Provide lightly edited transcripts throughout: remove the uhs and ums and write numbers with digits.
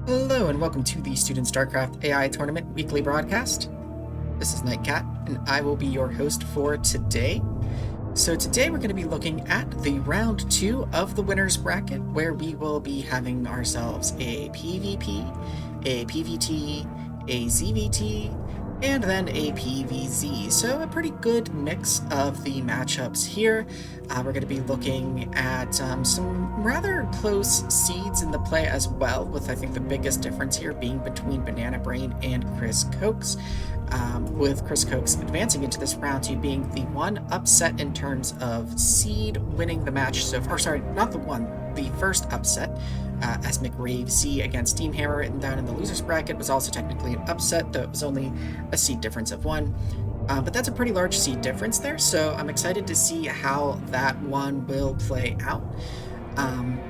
Hello and welcome to the Student StarCraft AI Tournament weekly broadcast. This is Nightcat and I will be your host for today. So today we're going to be looking at the round 2 of the winners bracket, where we will be having ourselves a PvP, a PvT, a ZVT, and then a PvZ. So a pretty good mix of the matchups here. We're going to be looking at some rather close seeds in the play as well, with I think the biggest difference here being between Banana Brain and Chris Cokes. With Chris Cokes advancing into this round 2 being the one upset in terms of seed winning the match so far. Sorry, not the one, the first upset. As McRave Z against Steamhammer written down in the losers bracket was also technically an upset, though it was only a seed difference of 1. But that's a pretty large seed difference there, so I'm excited to see how that one will play out.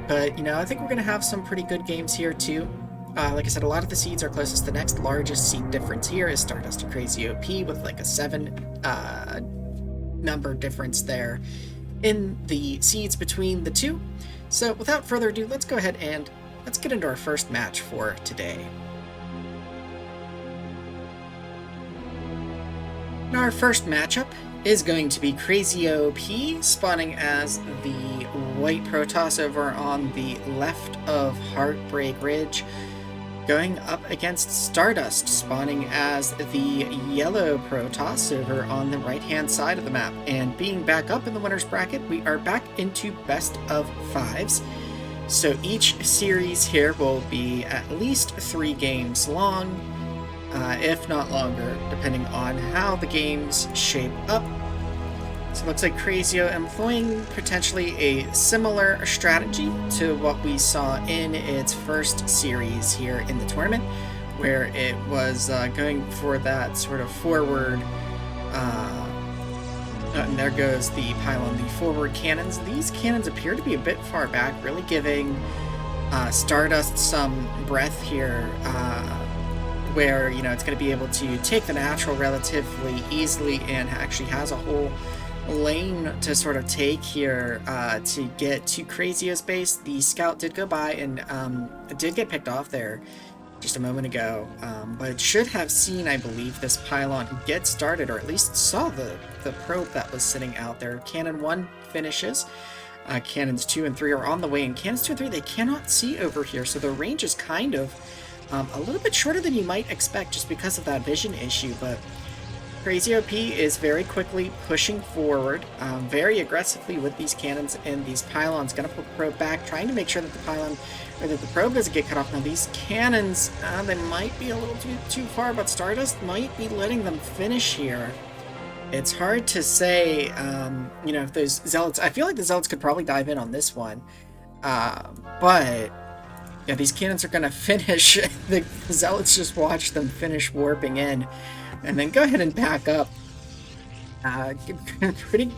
But, you know, I think we're going to have some pretty good games here, too. Like I said, a lot of the seeds are closest. The next largest seed difference here is Stardust to Crazy OP with like a 7 number difference there in the seeds between the two. So without further ado, let's go ahead and let's get into our first match for today. And our first matchup is going to be Crazy OP spawning as the white Protoss over on the left of Heartbreak Ridge, going up against Stardust spawning as the yellow Protoss over on the right hand side of the map. And being back up in the winners bracket, we are back into best of 5s. So each series here will be at least 3 games long, if not longer, depending on how the games shape up. So it looks like Crazio employing potentially a similar strategy to what we saw in its first series here in the tournament, where it was going for that sort of forward, and there goes the pylon, the forward cannons. These cannons appear to be a bit far back, really giving Stardust some breath here, where, you know, it's going to be able to take the natural relatively easily and actually has a whole lane to sort of take here to get to Crazio's base. The scout did go by and it did get picked off there just a moment ago, but it should have seen, I believe, this pylon get started, or at least saw the probe that was sitting out there. Cannon 1 finishes. Cannons 2 and 3 are on the way, and cannons 2 and 3 they cannot see over here, so the range is kind of a little bit shorter than you might expect just because of that vision issue. But Crazy OP is very quickly pushing forward, very aggressively with these cannons and these pylons. Going to put the probe back, trying to make sure that the pylon, or that the probe doesn't get cut off. Now these cannons, they might be a little too far, but Stardust might be letting them finish here. It's hard to say, you know, if those Zealots, I feel like the Zealots could probably dive in on this one, but yeah, these cannons are going to finish. The Zealots just watch them finish warping in, and then go ahead and back up. Pretty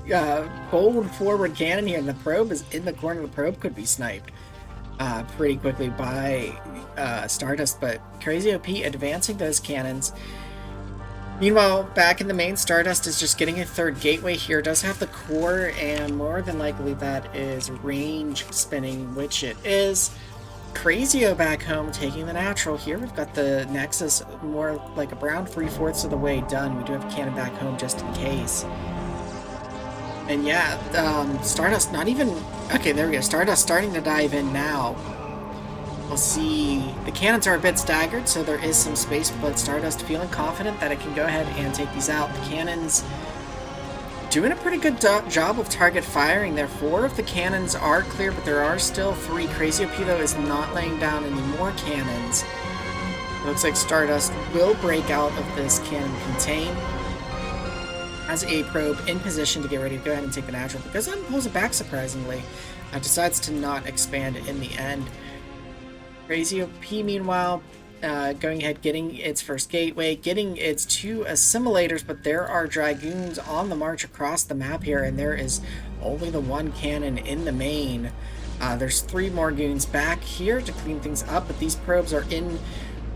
bold forward cannon here, and the probe is in the corner. The probe could be sniped pretty quickly by Stardust, but Crazy OP advancing those cannons. Meanwhile, back in the main, Stardust is just getting a third gateway here. Does have the core, and more than likely that is range spinning, which it is. Crazio back home taking the natural here. We've got the Nexus more like around 3/4 of the way done. We do have cannon back home just in case. And yeah, Stardust not even... Okay, there we go. Stardust starting to dive in now. We'll see. The cannons are a bit staggered, so there is some space, but Stardust feeling confident that it can go ahead and take these out. The cannons doing a pretty good job of target firing there. 4 of the cannons are clear, but there are still 3. Crazy OP, though, is not laying down any more cannons. It looks like Stardust will break out of this cannon contain. Has a probe in position to get ready to go ahead and take the natural, but goes ahead and pulls it back surprisingly. Decides to not expand in the end. Crazy OP, meanwhile, going ahead, getting its first gateway, getting its 2 assimilators, but there are Dragoons on the march across the map here, and there is only the 1 cannon in the main. There's 3 more goons back here to clean things up, but these probes are in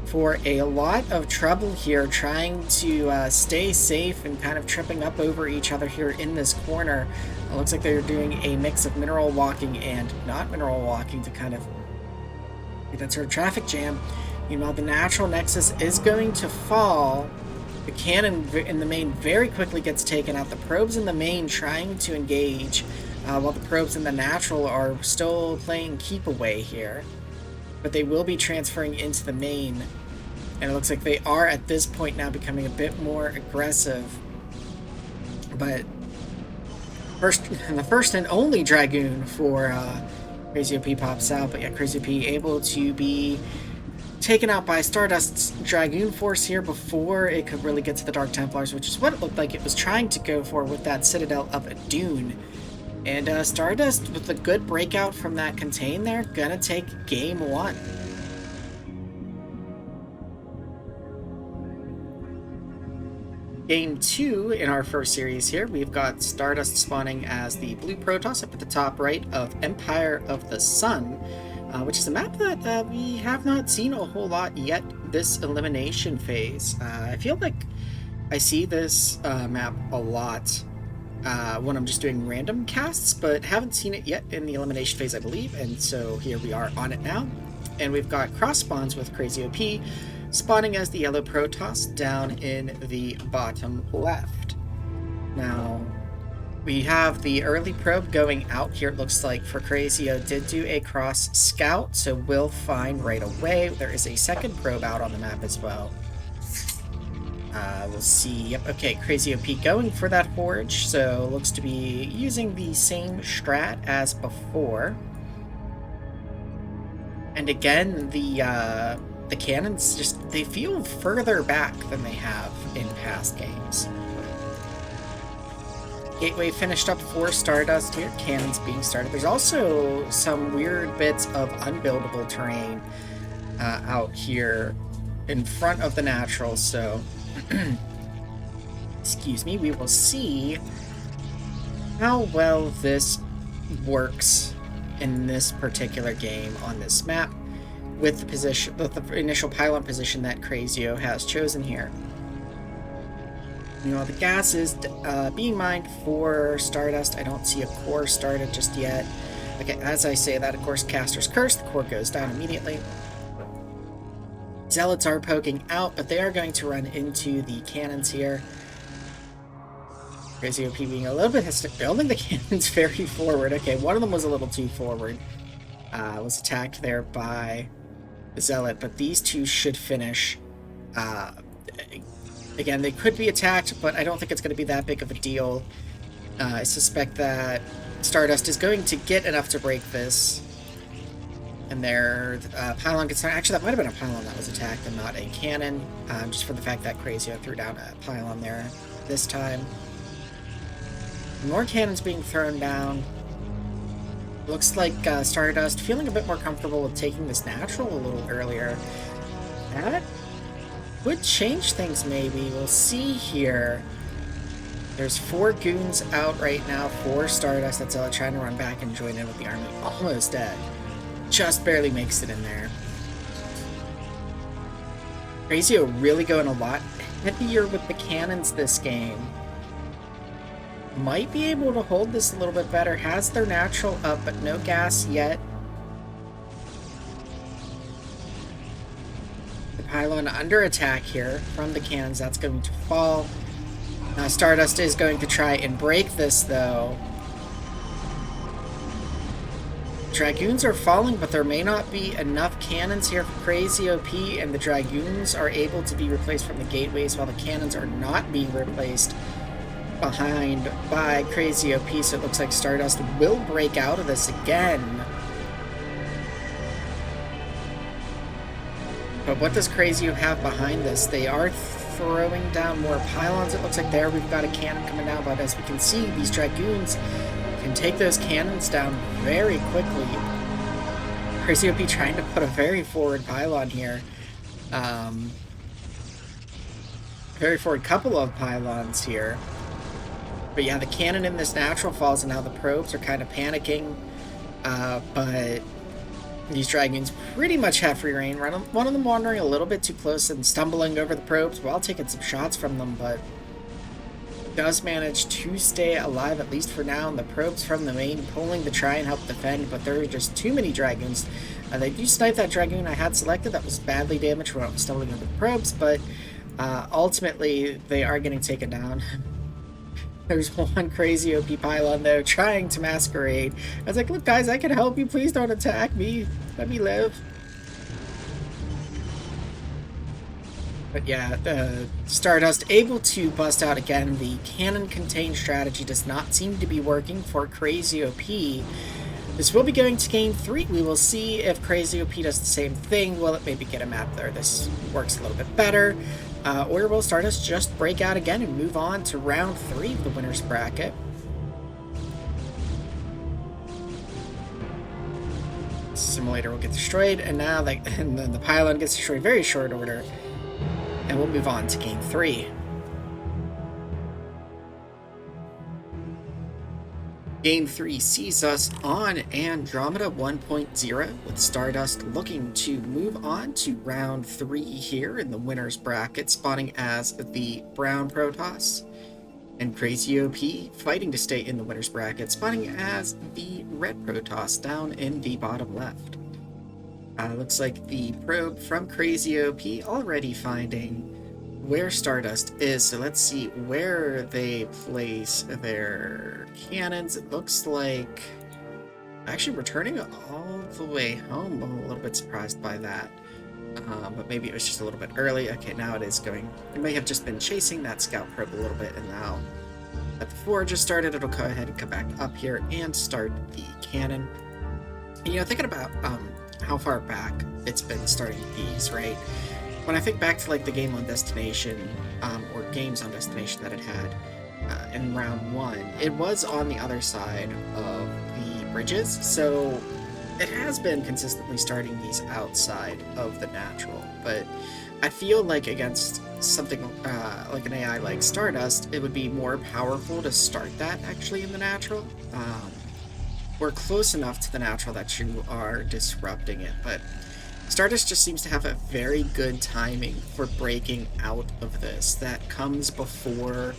for a lot of trouble here, trying to stay safe and kind of tripping up over each other here in this corner. It looks like they're doing a mix of mineral walking and not mineral walking to kind of get that sort of traffic jam. Meanwhile, the natural nexus is going to fall. The cannon in the main very quickly gets taken out. The probes in the main trying to engage, while the probes in the natural are still playing keep away here. But they will be transferring into the main. And it looks like they are at this point now becoming a bit more aggressive. But the first and only Dragoon for Crazy OP pops out. But yeah, Crazy OP able to be taken out by Stardust's Dragoon Force here before it could really get to the Dark Templars, which is what it looked like it was trying to go for with that Citadel of Dune. And Stardust, with a good breakout from that contain there, gonna take game 1. Game 2 in our first series here, we've got Stardust spawning as the blue Protoss up at the top right of Empire of the Sun, which is a map that we have not seen a whole lot yet this elimination phase. I feel like I see this map a lot when I'm just doing random casts, but haven't seen it yet in the elimination phase, I believe, and so here we are on it now. And we've got cross spawns with Crazy OP, spawning as the yellow Protoss down in the bottom left. Now, we have the early probe going out here, it looks like, for Crazio. Did do a cross scout, so we'll find right away. There is a second probe out on the map as well. We'll see. Yep, okay, Crazy OP going for that forge, so looks to be using the same strat as before. And again, the cannons just, they feel further back than they have in past games. Gateway finished up for Stardust here, cannons being started. There's also some weird bits of unbuildable terrain out here in front of the natural, so excuse me, we will see how well this works in this particular game on this map with the initial pylon position that Crazio has chosen here. You know, the gas is being mined for Stardust. I don't see a core started just yet. Okay, as I say that, of course, Caster's Curse, the core goes down immediately. Zealots are poking out, but they are going to run into the cannons here. Crazy OP being a little bit hesitant, building the cannons very forward. Okay, one of them was a little too forward. Was attacked there by the Zealot, but these two should finish. Again, they could be attacked, but I don't think it's going to be that big of a deal. I suspect that Stardust is going to get enough to break this. And their pylon gets... Actually, that might have been a pylon that was attacked and not a cannon. Just for the fact that Crazio threw down a pylon there this time. More cannons being thrown down. Looks like Stardust feeling a bit more comfortable with taking this natural a little earlier. That would change things, maybe. We'll see here. There's 4 goons out right now for Stardust. That's trying to run back and join in with the army. Almost dead. Just barely makes it in there. Crazio really going a lot heavier with the cannons this game. Might be able to hold this a little bit better. Has their natural up, but no gas yet. The pylon under attack here from the cannons. That's going to fall. Stardust is going to try and break this, though. Dragoons are falling, but there may not be enough cannons here for Crazy OP, and the Dragoons are able to be replaced from the gateways while the cannons are not being replaced behind by Crazy OP, so it looks like Stardust will break out of this again. But what does Crazy have behind this? They are throwing down more pylons. It looks like there we've got a cannon coming down, but as we can see, these Dragoons can take those cannons down very quickly. Crazy OP trying to put a very forward pylon here. Very forward couple of pylons here. But yeah, the cannon in this natural falls, and now the probes are kind of panicking. But these Dragoons pretty much have free reign. One of them wandering a little bit too close and stumbling over the probes while taking some shots from them, but does manage to stay alive, at least for now, and the probes from the main pulling to try and help defend, but there are just too many Dragoons. They do snipe that Dragoon I had selected that was badly damaged when I was stumbling over the probes, but ultimately they are getting taken down. There's one crazy OP pylon though trying to masquerade. I was like, look guys, I can help you, please don't attack me, let me live. But yeah, Stardust able to bust out again. The cannon contained strategy does not seem to be working for Crazy OP. This will be going to game 3. We will see if Crazy OP does the same thing. Will it maybe get a map there? This works a little bit better. Or will Stardust just break out again and move on to round 3 of the winner's bracket? Simulator will get destroyed, and now and then the pylon gets destroyed very short order. And we'll move on to game 3. Game 3 sees us on Andromeda 1.0, with Stardust looking to move on to round 3 here in the winner's bracket, spawning as the brown Protoss, and Crazy OP fighting to stay in the winner's bracket, spawning as the red Protoss down in the bottom left. Looks like the probe from Crazy OP already finding where Stardust is, so let's see where they place their cannons. It looks like actually returning all the way home. I'm a little bit surprised by that, but maybe it was just a little bit early. Okay, now it is going. It may have just been chasing that scout probe a little bit, and now that the forge just started, it'll go ahead and come back up here and start the cannon. And, you know, thinking about how far back it's been starting these, right? When I think back to like the game on Destination, or games on Destination that it had in round 1, it was on the other side of the bridges, so it has been consistently starting these outside of the natural. But I feel like against something like an AI like Stardust, it would be more powerful to start that actually in the natural. We're close enough to the natural that you are disrupting it, but Stardust just seems to have a very good timing for breaking out of this. That comes before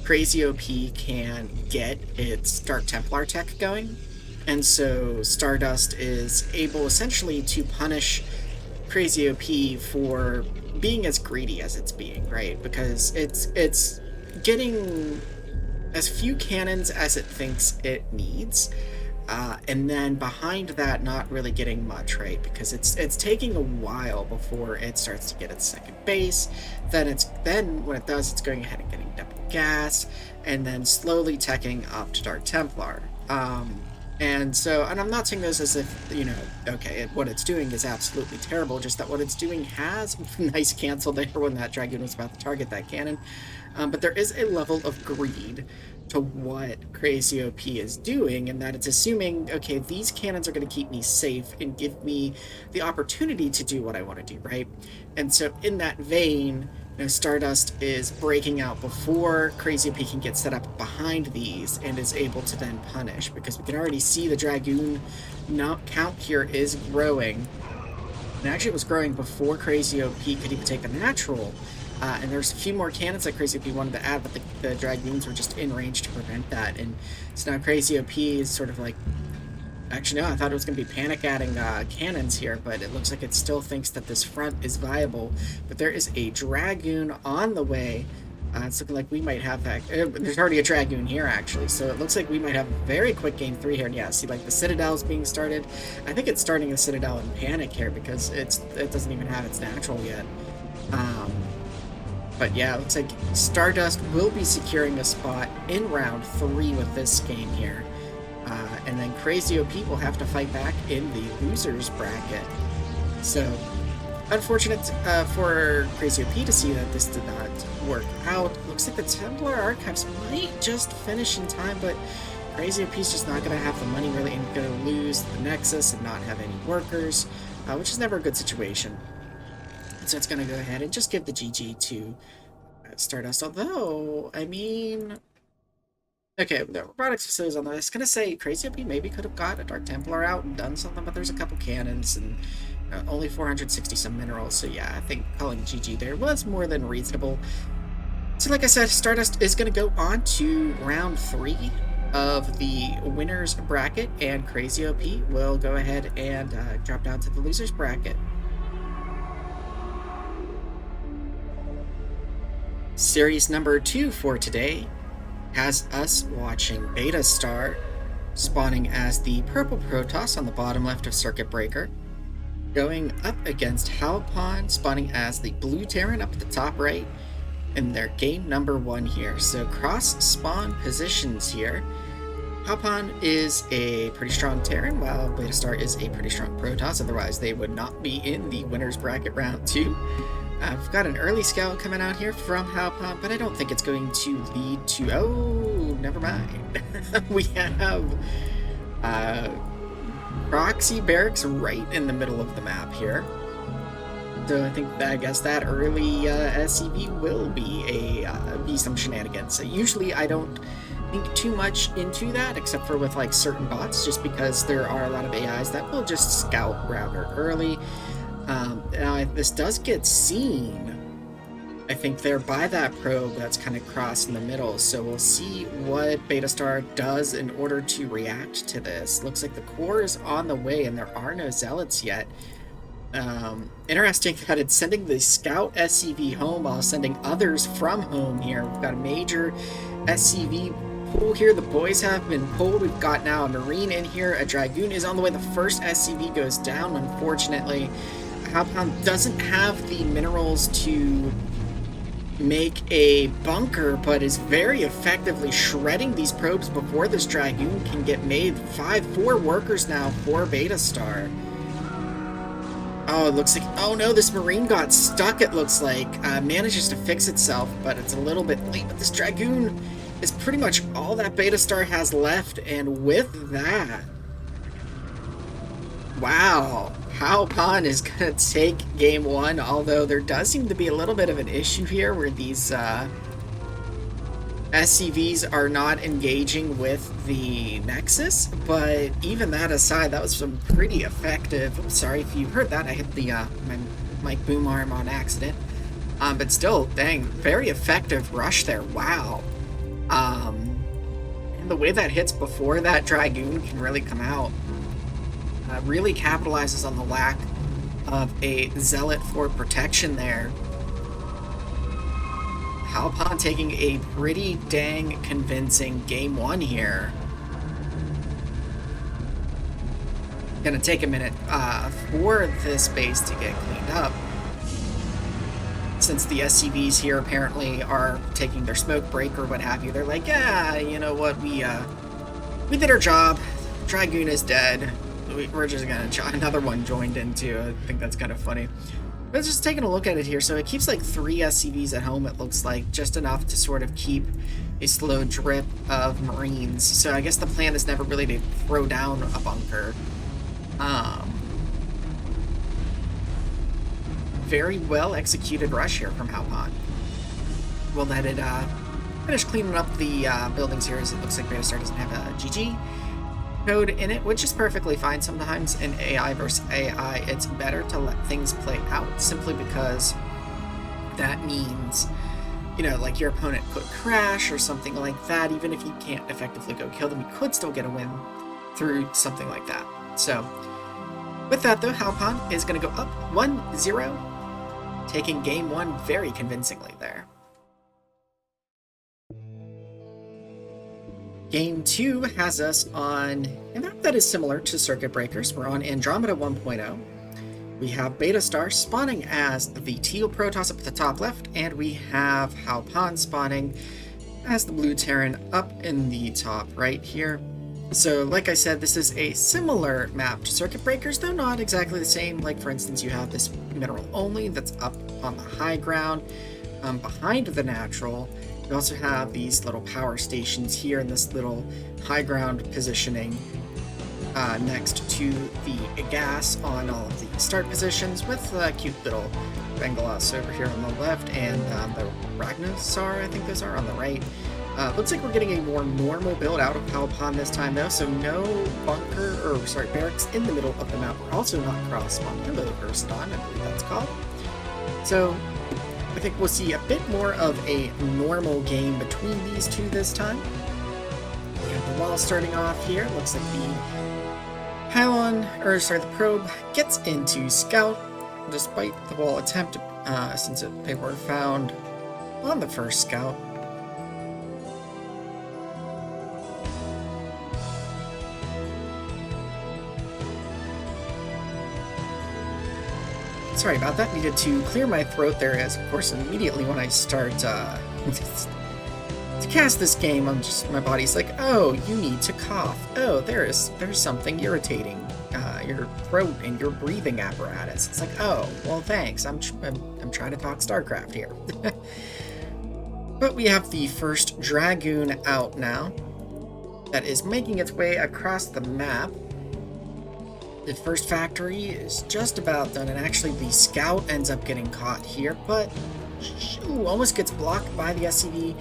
Crazy OP can get its Dark Templar tech going, and so Stardust is able essentially to punish Crazy OP for being as greedy as it's being, right? Because it's getting as few cannons as it thinks it needs. And then behind that, not really getting much, right? Because it's taking a while before it starts to get its second base. Then when it does, it's going ahead and getting double gas, and then slowly teching up to Dark Templar. And I'm not saying this as if, you know, okay, what it's doing is absolutely terrible, just that what it's doing has nice cancel there when that Dragoon was about to target that cannon. But there is a level of greed to what Crazy OP is doing, and that it's assuming, okay, these cannons are going to keep me safe and give me the opportunity to do what I want to do, right? And so in that vein, you know, Stardust is breaking out before Crazy OP can get set up behind these and is able to then punish, because we can already see the Dragoon count here is growing. And actually it was growing before Crazy OP could even take the natural. And there's a few more cannons that Crazy OP wanted to add, but the Dragoons were just in range to prevent that. And so now Crazy OP is sort of like, actually no, I thought it was going to be panic adding cannons here, but it looks like it still thinks that this front is viable. But there is a Dragoon on the way. It's looking like we might have that. There's already a Dragoon here, actually, so it looks like we might have a very quick game 3 here. And yeah, see, like the Citadel's being started. I think it's starting the Citadel in panic here because it doesn't even have its natural yet. But yeah, it looks like Stardust will be securing a spot in round 3 with this game here. And then Crazy OP will have to fight back in the loser's bracket. So, unfortunate for Crazy OP to see that this did not work out. Looks like the Templar Archives might just finish in time, but Crazy OP's just not going to have the money really, and going to lose the Nexus and not have any workers, which is never a good situation. So it's going to go ahead and just give the GG to Stardust. Although, I mean, okay, the robotics facilities on there. I was going to say Crazy OP maybe could have got a Dark Templar out and done something, but there's a couple cannons and only 460 some minerals. So yeah, I think calling GG there was more than reasonable. So like I said, Stardust is going to go on to round 3 of the winner's bracket, and Crazy OP will go ahead and drop down to the loser's bracket. Series number 2 for today has us watching Beta Star spawning as the purple Protoss on the bottom left of Circuit Breaker, going up against Halpon spawning as the blue Terran up at the top right in their game number 1 here. So cross spawn positions here. Halpon is a pretty strong Terran, while Beta Star is a pretty strong Protoss, otherwise they would not be in the winner's bracket round 2. I've got an early scout coming out here from Halpon, but I don't think it's going to lead to... Oh, never mind. We have proxy barracks right in the middle of the map here. So I guess that early SCV will be some shenanigans. So usually I don't think too much into that, except for with like certain bots, just because there are a lot of AIs that will just scout rather early. Now this does get seen, I think, there by that probe that's kind of crossed in the middle, so we'll see what Beta Star does in order to react to this. Looks like the core is on the way and there are no zealots yet. Interesting that it's sending the scout SCV home while sending others from home here. We've got a major SCV pull here. The boys have been pulled. We've got now a Marine in here. A Dragoon is on the way. The first SCV goes down, unfortunately. Halpon doesn't have the minerals to make a bunker, but is very effectively shredding these probes before this Dragoon can get made. 4 workers now for Beta Star. Oh, it looks like... Oh no, this Marine got stuck, it looks like. Manages to fix itself, but it's a little bit late. But this Dragoon is pretty much all that Beta Star has left, and with that... Wow. Halpon is going to take game 1, although there does seem to be a little bit of an issue here where these SCVs are not engaging with the Nexus, but even that aside, that was some pretty effective... Sorry if you heard that, I hit the my mic boom arm on accident. But still, dang, very effective rush there, wow. And the way that hits before that Dragoon can really come out really capitalizes on the lack of a Zealot for protection there. Halpon taking a pretty dang convincing game 1 here. Gonna take a minute for this base to get cleaned up, since the SCVs here apparently are taking their smoke break or what have you. They're like, yeah, you know what, we did our job. Dragoon is dead. We're just gonna another one joined in too. I think that's kind of funny. But just taking a look at it here, so it keeps like 3 SCVs at home, it looks like, just enough to sort of keep a slow drip of Marines. So I guess the plan is never really to throw down a bunker. Very well executed rush here from Halpon. We'll let it finish cleaning up the buildings here, as it looks like Beta Star doesn't have a GG code in it, which is perfectly fine. Sometimes in AI versus AI, it's better to let things play out, simply because that means, you know, like your opponent could crash or something like that. Even if you can't effectively go kill them, you could still get a win through something like that. So with that though, Halpon is going to go up 1-0, taking game 1 very convincingly there. Game 2 has us on a map that is similar to Circuit Breakers. We're on Andromeda 1.0. We have Beta Star spawning as the teal Protoss up at the top left, and we have Halpon spawning as the blue Terran up in the top right here. So, like I said, this is a similar map to Circuit Breakers, though not exactly the same. Like, for instance, you have this mineral only that's up on the high ground behind the natural. You also have these little power stations here in this little high ground positioning next to the gas on all of the start positions, with cute little Bengalas over here on the left, and the Ragnarsar, I think those are, on the right. Looks like we're getting a more normal build out of Halpon this time though, so no bunker, or sorry, barracks in the middle of the map. We're also not cross spawn, or Verston, I believe that's called. So I think we'll see a bit more of a normal game between these two this time. We have the wall starting off here. Looks like the probe gets into Scout, despite the wall attempt, since they were found on the first Scout. Sorry about that, needed to clear my throat there, as of course immediately when I start to cast this game, my body's like, oh, you need to cough. Oh, there's something irritating your throat and your breathing apparatus. It's like, oh, well, thanks. I'm trying to talk StarCraft here. But we have the first Dragoon out now that is making its way across the map. The first factory is just about done, and actually the Scout ends up getting caught here, but almost gets blocked by the SCV.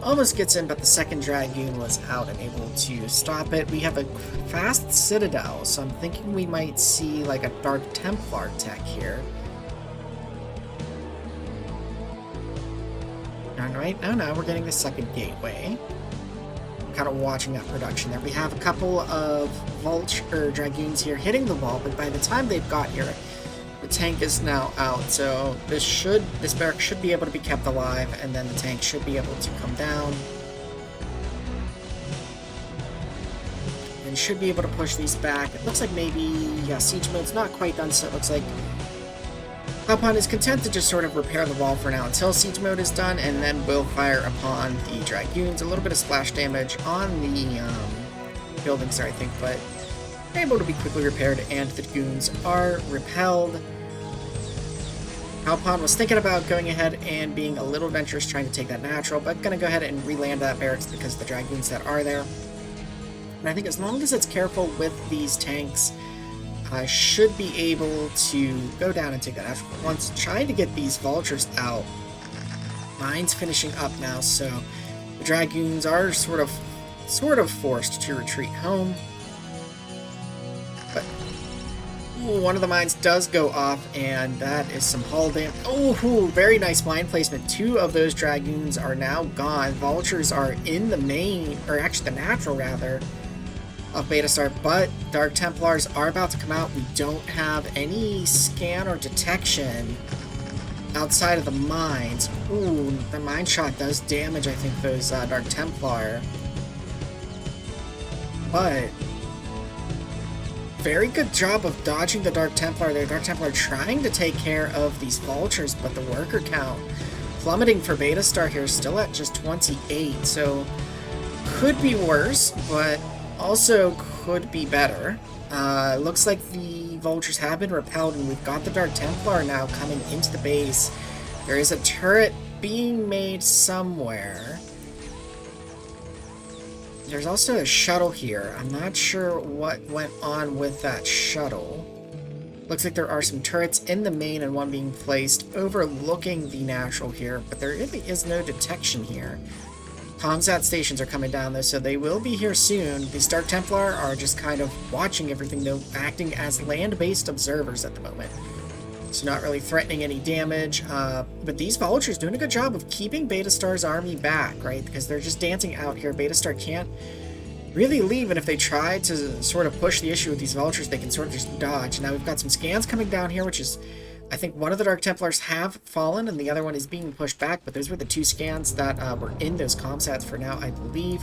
Almost gets in, but the second Dragoon was out and able to stop it. We have a fast Citadel, so I'm thinking we might see like a Dark Templar tech here. Alright, now we're getting the second gateway. I'm kind of watching that production there. We have a couple of Dragoons here hitting the wall, but by the time they've got here, the tank is now out, so this barrack should be able to be kept alive, and then the tank should be able to come down. And should be able to push these back. It looks like maybe, yeah, siege mode's not quite done, so it looks like Halpon is content to just sort of repair the wall for now until siege mode is done, and then we'll fire upon the Dragoons. A little bit of splash damage on the buildings there, I think, but able to be quickly repaired, and the goons are repelled. Halpon was thinking about going ahead and being a little adventurous, trying to take that natural, but gonna go ahead and re-land that barracks because of the Dragoons that are there. And I think as long as it's careful with these tanks, I should be able to go down and take that natural. Once trying to get these vultures out. Mine's finishing up now, so the Dragoons are sort of forced to retreat home. But one of the mines does go off, and that is some hull damage. Oh, very nice mine placement. Two of those Dragoons are now gone. Vultures are in the main, or actually the natural rather, of Beta Star, but Dark Templars are about to come out. We don't have any scan or detection outside of the mines. Ooh, the mine shot does damage, I think, those Dark Templar. But very good job of dodging the Dark Templar there. Dark Templar trying to take care of these vultures, but the worker count plummeting for Beta Star here, still at just 28, so could be worse, but also could be better. Looks like the vultures have been repelled, and we've got the Dark Templar now coming into the base. There is a turret being made somewhere. There's also a shuttle here. I'm not sure what went on with that shuttle. Looks like there are some turrets in the main and one being placed overlooking the natural here, but there really is no detection here. Comsat stations are coming down though, so they will be here soon. The Dark Templar are just kind of watching everything though, acting as land-based observers at the moment. So not really threatening any damage, but these vultures doing a good job of keeping Beta Star's army back, right? Because they're just dancing out here. Beta Star can't really leave, and if they try to sort of push the issue with these vultures, they can sort of just dodge. Now we've got some scans coming down here, which is, I think one of the Dark Templars have fallen and the other one is being pushed back, but those were the two scans that were in those comsats for now, I believe.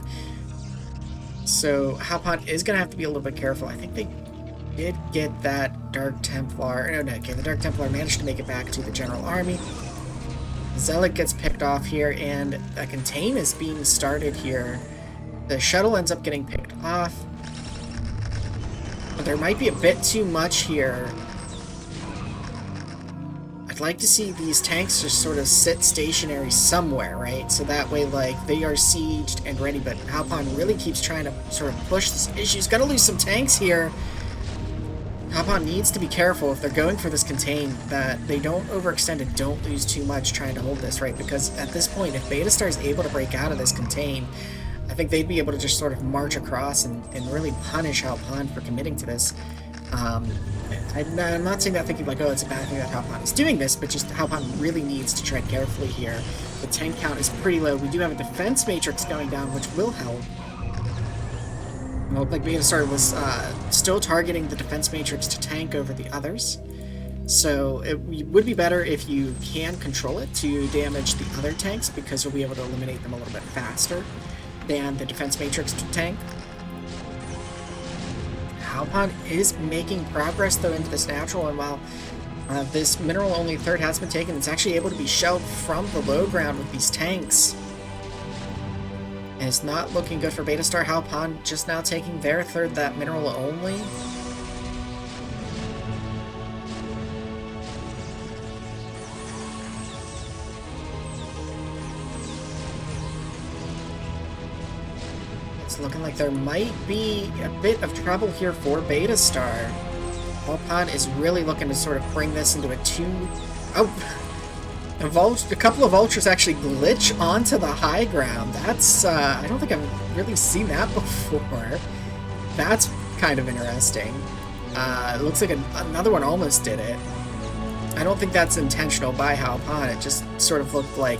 So Halpon is going to have to be a little bit careful. I think they did get that Dark Templar. No, okay, the Dark Templar managed to make it back to the General Army. Zealot gets picked off here, and a contain is being started here. The shuttle ends up getting picked off. But there might be a bit too much here. I'd like to see these tanks just sort of sit stationary somewhere, right? So that way, like, they are sieged and ready, but Halpon really keeps trying to sort of push this issue. He's gonna lose some tanks here. Halpon needs to be careful if they're going for this contain that they don't overextend and don't lose too much trying to hold this, right? Because at this point, if Beta Star is able to break out of this contain, I think they'd be able to just sort of march across and really punish Halpon for committing to this. I'm not saying that thinking like, oh, it's a bad thing that Halpan is doing this, but just Halpan really needs to tread carefully here. The tank count is pretty low. We do have a defense matrix going down, which will help. It looked like Venusaur was still targeting the defense matrix to tank over the others. So it would be better if you can control it to damage the other tanks, because you'll be able to eliminate them a little bit faster than the defense matrix to tank. Halpan is making progress though into this natural, and while this mineral only third has been taken, it's actually able to be shelled from the low ground with these tanks. And it's not looking good for Beta Star. Halpan just now taking their third, that mineral only. It's looking like there might be a bit of trouble here for Beta Star. Halpan is really looking to sort of bring this into a two... Oh! A couple of Ultras actually glitch onto the high ground. That's, I don't think I've really seen that before. That's kind of interesting. It looks like another one almost did it. I don't think that's intentional by Halpan. It just sort of looked like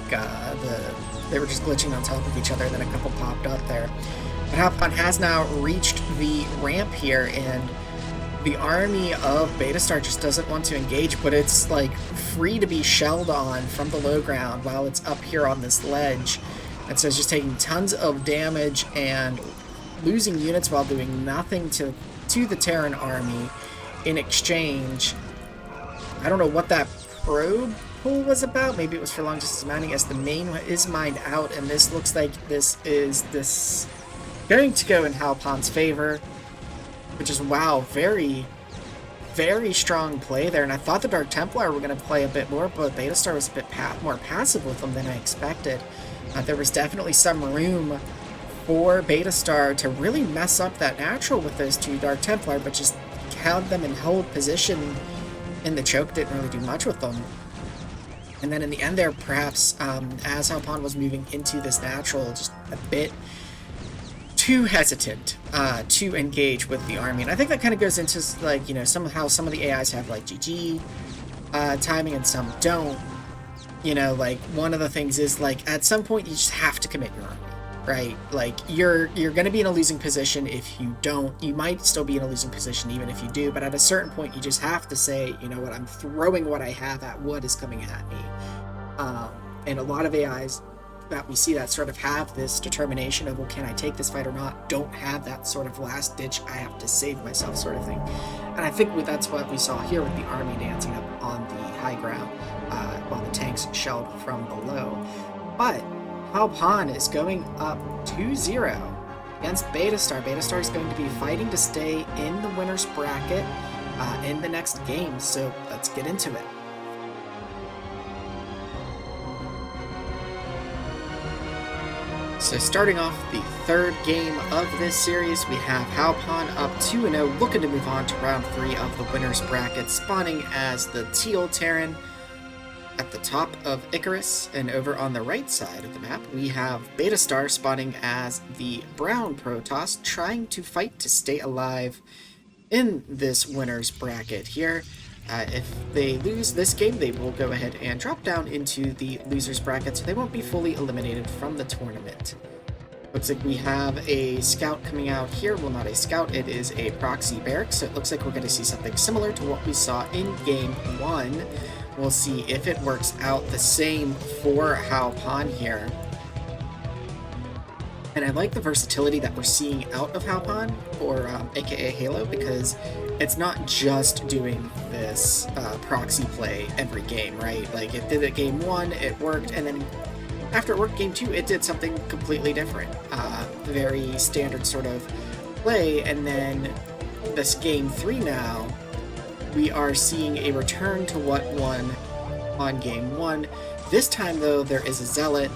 they were just glitching on top of each other, and then a couple popped up there. But Halpan has now reached the ramp here, and the army of Beta Star just doesn't want to engage, but it's like free to be shelled on from the low ground while it's up here on this ledge. And so it's just taking tons of damage and losing units while doing nothing to the Terran army in exchange. I don't know what that probe pull was about. Maybe it was for long distance mining, as the main is mined out, and this looks like this is going to go in Halpan's favor. Which is, wow, very, very strong play there. And I thought the Dark Templar were going to play a bit more, but Beta Star was a bit more passive with them than I expected. There was definitely some room for Beta Star to really mess up that natural with those two Dark Templar, but just held them in hold position in the choke, didn't really do much with them. And then in the end there, perhaps, as Halpan was moving into this natural, just a bit too hesitant to engage with the army. And I think that kind of goes into, like, you know, somehow some of the AIs have, like, GG timing and some don't. You know, like, one of the things is, like, at some point you just have to commit your army, right? Like, you're going to be in a losing position if you don't. You might still be in a losing position even if you do, but at a certain point you just have to say, you know what, I'm throwing what I have at what is coming at me. And a lot of AIs that we see that sort of have this determination of, well, can I take this fight or not, don't have that sort of last ditch, I have to save myself sort of thing. And I think that's what we saw here with the army dancing up on the high ground while the tanks shelled from below. But Halpan is going up 2-0 against Beta Star. Beta Star is going to be fighting to stay in the winner's bracket in the next game, so let's get into it. So starting off the third game of this series, we have Halpan up 2-0, looking to move on to round 3 of the winner's bracket, spawning as the Teal Terran at the top of Icarus. And over on the right side of the map, we have Beta Star spawning as the Brown Protoss, trying to fight to stay alive in this winner's bracket here. If they lose this game, they will go ahead and drop down into the loser's bracket, so they won't be fully eliminated from the tournament. Looks like we have a scout coming out here. Well, not a scout, it is a proxy barracks, so it looks like we're going to see something similar to what we saw in Game 1. We'll see if it works out the same for Halpan here. And I like the versatility that we're seeing out of Halpan, or aka Halo, because it's not just doing this proxy play every game, right? Like, it did it Game 1, it worked, and then after it worked Game 2, it did something completely different. Very standard sort of play, and then this Game 3 now, we are seeing a return to what won on Game 1. This time, though, there is a Zealot,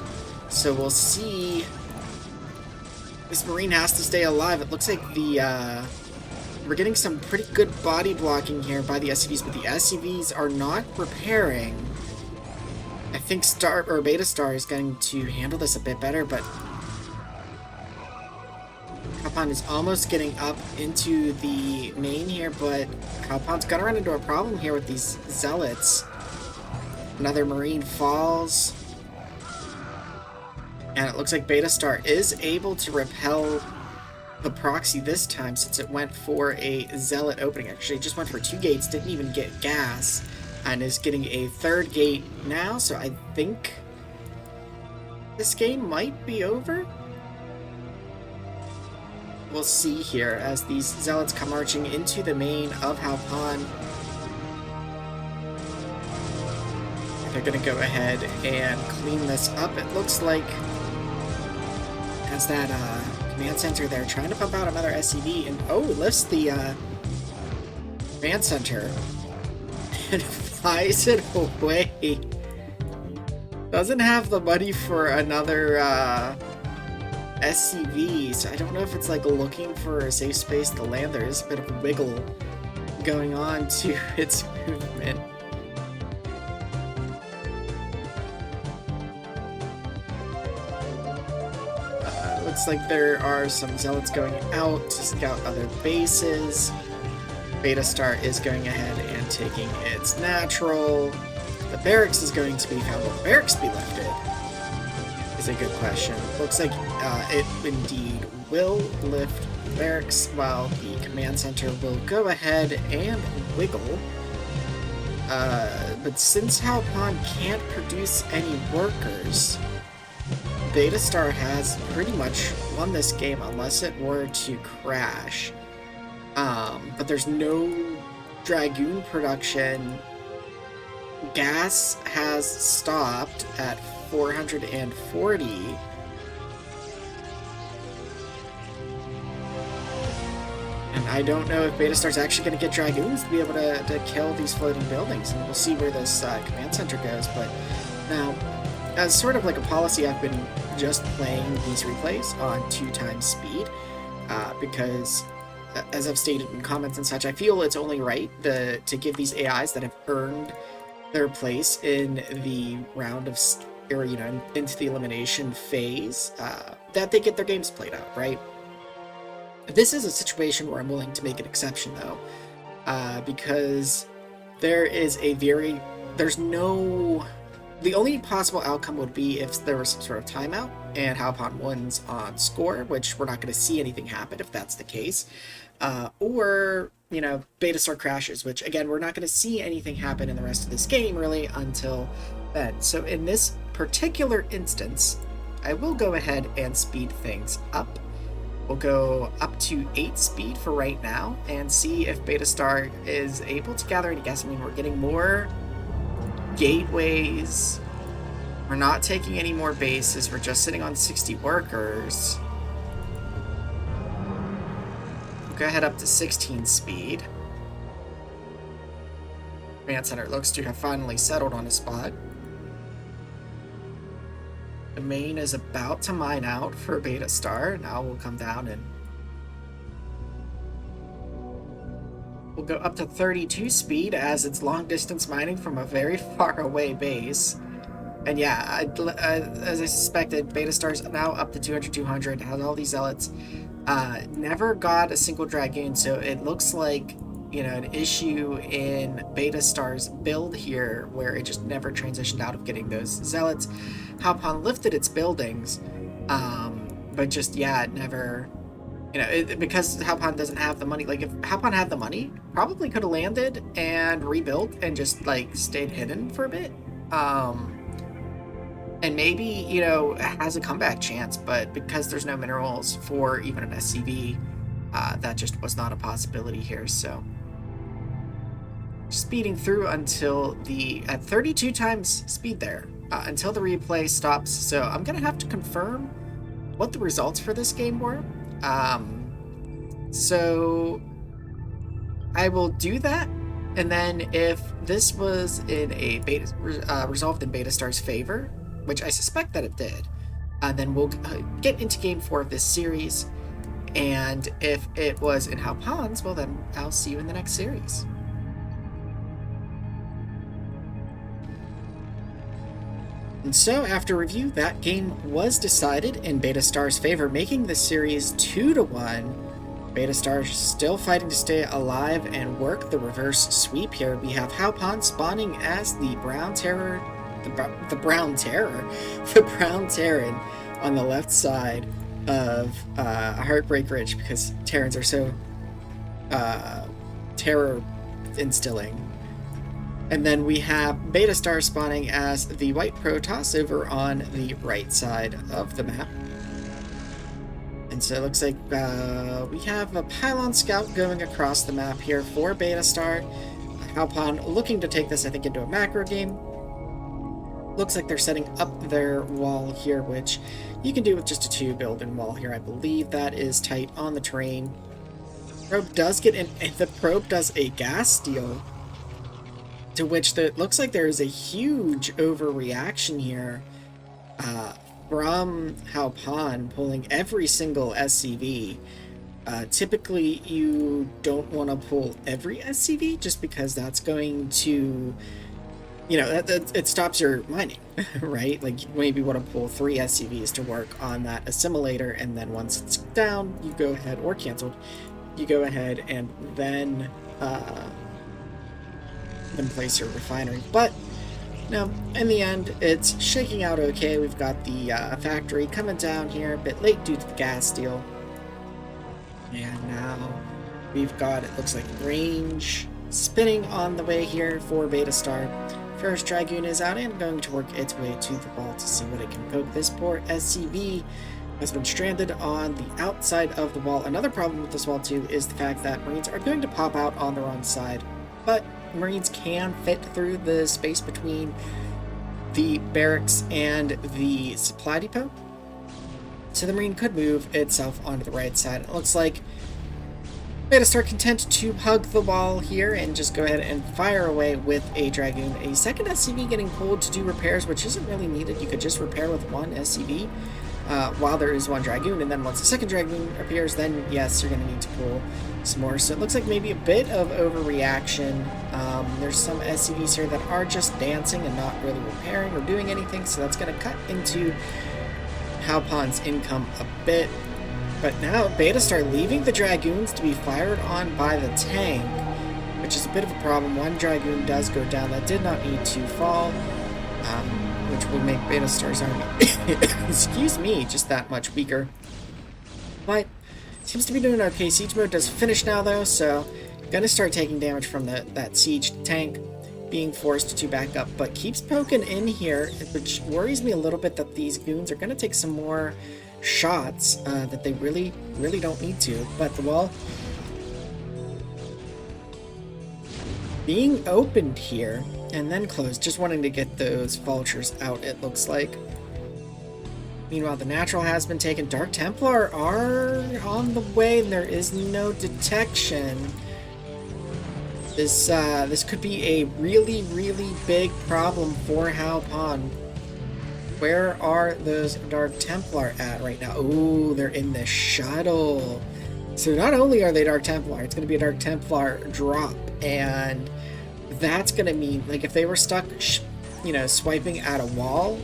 so we'll see. This Marine has to stay alive. It looks like we're getting some pretty good body blocking here by the SCVs, but the SCVs are not repairing. I think Beta Star is going to handle this a bit better, but Halpon is almost getting up into the main here, but Halpon's gonna run into a problem here with these zealots. Another Marine falls. And it looks like Beta Star is able to repel the proxy this time, since it went for a zealot opening. Actually, it just went for 2 gates, didn't even get gas, and is getting a 3rd gate now, so I think this game might be over. We'll see here as these zealots come marching into the main of Halpon. They're going to go ahead and clean this up. It looks like as that command center there trying to pump out another SCV, and lifts the command center and flies it away. Doesn't have the money for another SCV, so I don't know if it's like looking for a safe space to land. There is a bit of a wiggle going on to its movement. Looks like there are some zealots going out to scout other bases. Beta Star is going ahead and taking its natural. The barracks is going to be found. Will the barracks be lifted? Is a good question. Looks like it indeed will lift the barracks, while the command center will go ahead and wiggle. But since Halpon can't produce any workers, Beta Star has pretty much won this game unless it were to crash. But there's no Dragoon production. Gas has stopped at 440. And I don't know if Beta Star's actually going to get Dragoons to be able to kill these floating buildings. And we'll see where this command center goes. But now, as sort of like a policy, I've been just playing these replays on 2x speed. Because, as I've stated in comments and such, I feel it's only right to give these AIs that have earned their place in the round of, or into the elimination phase, that they get their games played out, right? This is a situation where I'm willing to make an exception, though, because the only possible outcome would be if there was some sort of timeout and Halpon wins on score, which we're not going to see anything happen if that's the case, or Beta Star crashes, which again, we're not going to see anything happen in the rest of this game really until then. So in this particular instance, I will go ahead and speed things up. We'll go up to 8 speed for right now and see if Beta Star is able to gather any gas. I mean, we're getting more gateways. We're not taking any more bases. We're just sitting on 60 workers. Go ahead up to 16 speed. Command center looks to have finally settled on a spot. The main is about to mine out for Beta Star. Now we'll come down and we'll go up to 32 speed as it's long distance mining from a very far away base. And yeah, as I suspected, Beta Star's now up to 200, has all these zealots. Never got a single Dragoon, so it looks like, an issue in Beta Star's build here, where it just never transitioned out of getting those zealots. Halpon lifted its buildings, but just, it never, because Halpon doesn't have the money. Like, if Halpon had the money, probably could have landed and rebuilt and just, stayed hidden for a bit. And maybe, has a comeback chance, but because there's no minerals for even an SCV, that just was not a possibility here, so. Speeding through until at 32 times speed there, until the replay stops, so I'm gonna have to confirm what the results for this game were. So I will do that, and then if this was in a beta, resolved in Beta Star's favor, which I suspect that it did, then we'll get into Game 4 of this series, and if it was in Halpon's, well then I'll see you in the next series. And so, after review, that game was decided in Beta Star's favor, making the series 2-1. Beta Star still fighting to stay alive and work the reverse sweep here. We have Haupan spawning as the Brown Terror, the Brown Terran on the left side of Heartbreak Ridge, because Terrans are so terror instilling. And then we have Beta Star spawning as the White Protoss over on the right side of the map. And so it looks like we have a Pylon Scout going across the map here for Beta Star. Haupan looking to take this, I think, into a macro game. Looks like they're setting up their wall here, which you can do with just a 2-building wall here. I believe that is tight on the terrain. Probe does get in, and the probe does a gas steal, to which it looks like there is a huge overreaction here from Haupan pulling every single SCV. Typically, you don't want to pull every SCV just because that's going to, it stops your mining, right? Like, you maybe want to pull 3 SCVs to work on that assimilator, and then once it's down, you go ahead, or canceled, you go ahead and then place your refinery. But no, in the end, it's shaking out okay. We've got the factory coming down here a bit late due to the gas steal. And now we've got, it looks like, range spinning on the way here for Beta Star. First Dragoon is out and going to work its way to the wall to see what it can poke. This poor SCV has been stranded on the outside of the wall. Another problem with this wall too is the fact that Marines are going to pop out on the wrong side, but Marines can fit through the space between the barracks and the supply depot, so the Marine could move itself onto the right side. It looks like Beta Star content to hug the wall here and just go ahead and fire away with a Dragoon. A second SCV getting pulled to do repairs, which isn't really needed. You could just repair with one SCV while there is one Dragoon, and then once the second Dragoon appears, then yes, you're going to need to pull some more. So it looks like maybe a bit of overreaction. There's some SCVs here that are just dancing and not really repairing or doing anything, so that's going to cut into Haupan's income a bit. But now Beta Star leaving the Dragoons to be fired on by the tank, which is a bit of a problem. One Dragoon does go down that did not need to fall, which will make Beta Star's army, excuse me, just that much weaker. But seems to be doing okay. Siege mode does finish now though, so gonna start taking damage from that siege tank being forced to back up, but keeps poking in here, which worries me a little bit that these goons are gonna take some more shots that they really don't need to. But the wall being opened here and then closed, just wanting to get those vultures out, it looks like. Meanwhile, the natural has been taken. Dark Templar are on the way, and there is no detection. This could be a really big problem for Haupan. Where are those Dark Templar at right now? Ooh, they're in the shuttle. So not only are they Dark Templar, it's going to be a Dark Templar drop, and that's going to mean, like, if they were stuck, swiping at a wall,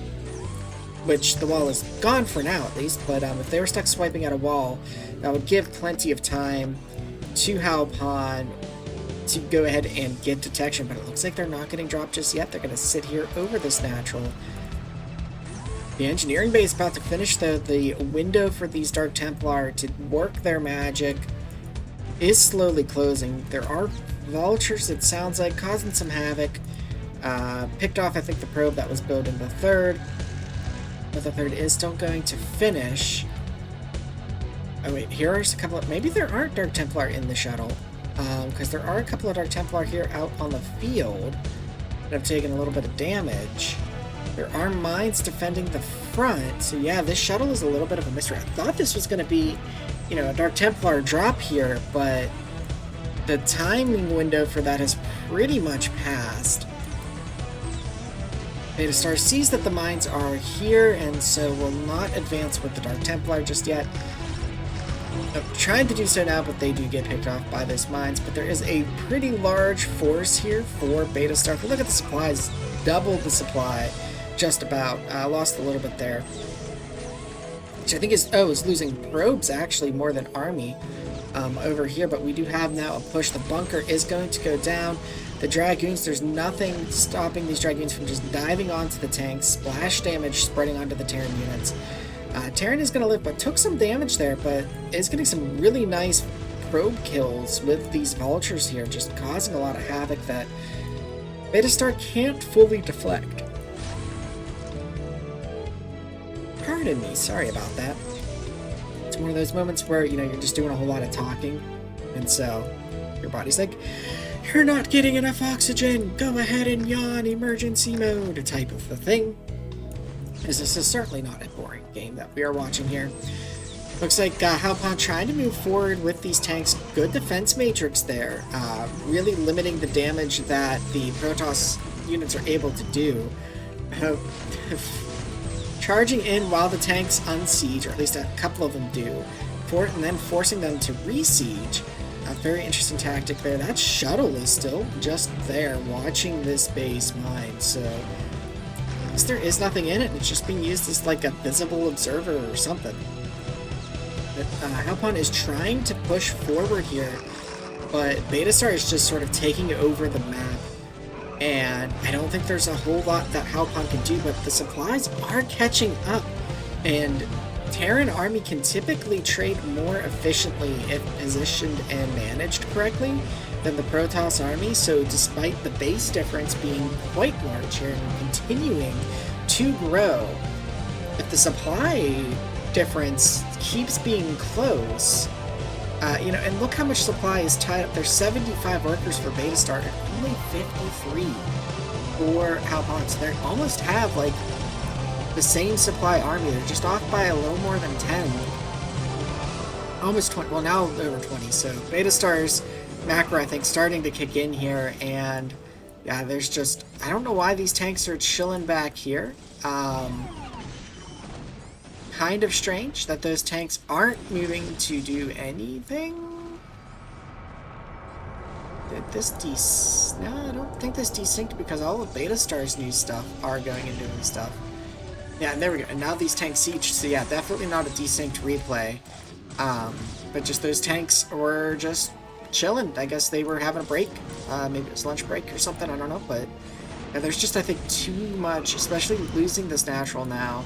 which the wall is gone for now at least, but if they were stuck swiping at a wall, that would give plenty of time to Haupan to go ahead and get detection, but it looks like they're not getting dropped just yet. They're going to sit here over this natural. The engineering bay is about to finish. The window for these Dark Templar to work their magic is slowly closing. There are vultures, it sounds like, causing some havoc. Picked off, I think, the probe that was building the third. But the third is still going to finish. Oh wait, here's a couple of... Maybe there aren't Dark Templar in the shuttle. Because there are a couple of Dark Templar here out on the field that have taken a little bit of damage. There are mines defending the front, so yeah, this shuttle is a little bit of a mystery. I thought this was going to be, a Dark Templar drop here, but the timing window for that has pretty much passed. Beta Star sees that the mines are here, and so will not advance with the Dark Templar just yet. I'm trying to do so now, but they do get picked off by those mines. But there is a pretty large force here for Beta Star. If we look at the supplies, double the supply just about. Lost a little bit there. Which I think is losing probes actually more than army over here. But we do have now a push. The bunker is going to go down. The Dragoons, there's nothing stopping these Dragoons from just diving onto the tanks. Splash damage spreading onto the Terran units. Terran is going to live, but took some damage there, but is getting some really nice probe kills with these vultures here, just causing a lot of havoc that Beta Star can't fully deflect. Pardon me, sorry about that. It's one of those moments where, you know, you're just doing a whole lot of talking, and so your body's like, you're not getting enough oxygen, go ahead and yawn, emergency mode, type of a thing. Because this is certainly not a boring game that we are watching here. Looks like Halpon trying to move forward with these tanks. Good defense matrix there, really limiting the damage that the Protoss units are able to do. Charging in while the tanks unsiege, or at least a couple of them do, and then forcing them to re-siege. A very interesting tactic there. That shuttle is still just there, watching this base mine, so I guess there is nothing in it. It's just being used as like a visible observer or something. But Halpon is trying to push forward here, but Beta Star is just sort of taking over the map. And I don't think there's a whole lot that Halpon can do, but the supplies are catching up. And Terran army can typically trade more efficiently if positioned and managed correctly than the Protoss army. So despite the base difference being quite large here and continuing to grow, if the supply difference keeps being close, you know, and look how much supply is tied up. There's 75 workers for Beta Star and only 53 for Halpon. So they almost have like the same supply army. They're just off by a little more than 10. Almost 20. Well, now over 20. So Beta Star's macro, I think, starting to kick in here. And yeah, there's just, I don't know why these tanks are chilling back here. Kind of strange that those tanks aren't moving to do anything. Did this no, I don't think this desynced because all of Beta Star's new stuff are going and doing stuff. Yeah, and there we go. And now these tanks siege. So yeah, definitely not a desynced replay. But just those tanks were just chilling. I guess they were having a break. Maybe it was lunch break or something. I don't know. But yeah, there's just, I think, too much, especially losing this natural now.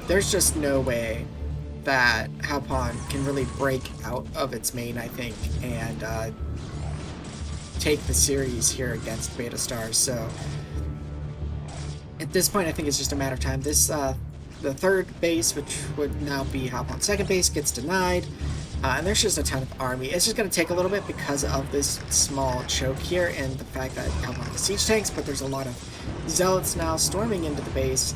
There's just no way that Halpon can really break out of its main, I think, and take the series here against Beta Star. So at this point, I think it's just a matter of time. This the third base, which would now be Halpon's second base, gets denied, and there's just a ton of army. It's just going to take a little bit because of this small choke here and the fact that Halpon has siege tanks, but there's a lot of zealots now storming into the base.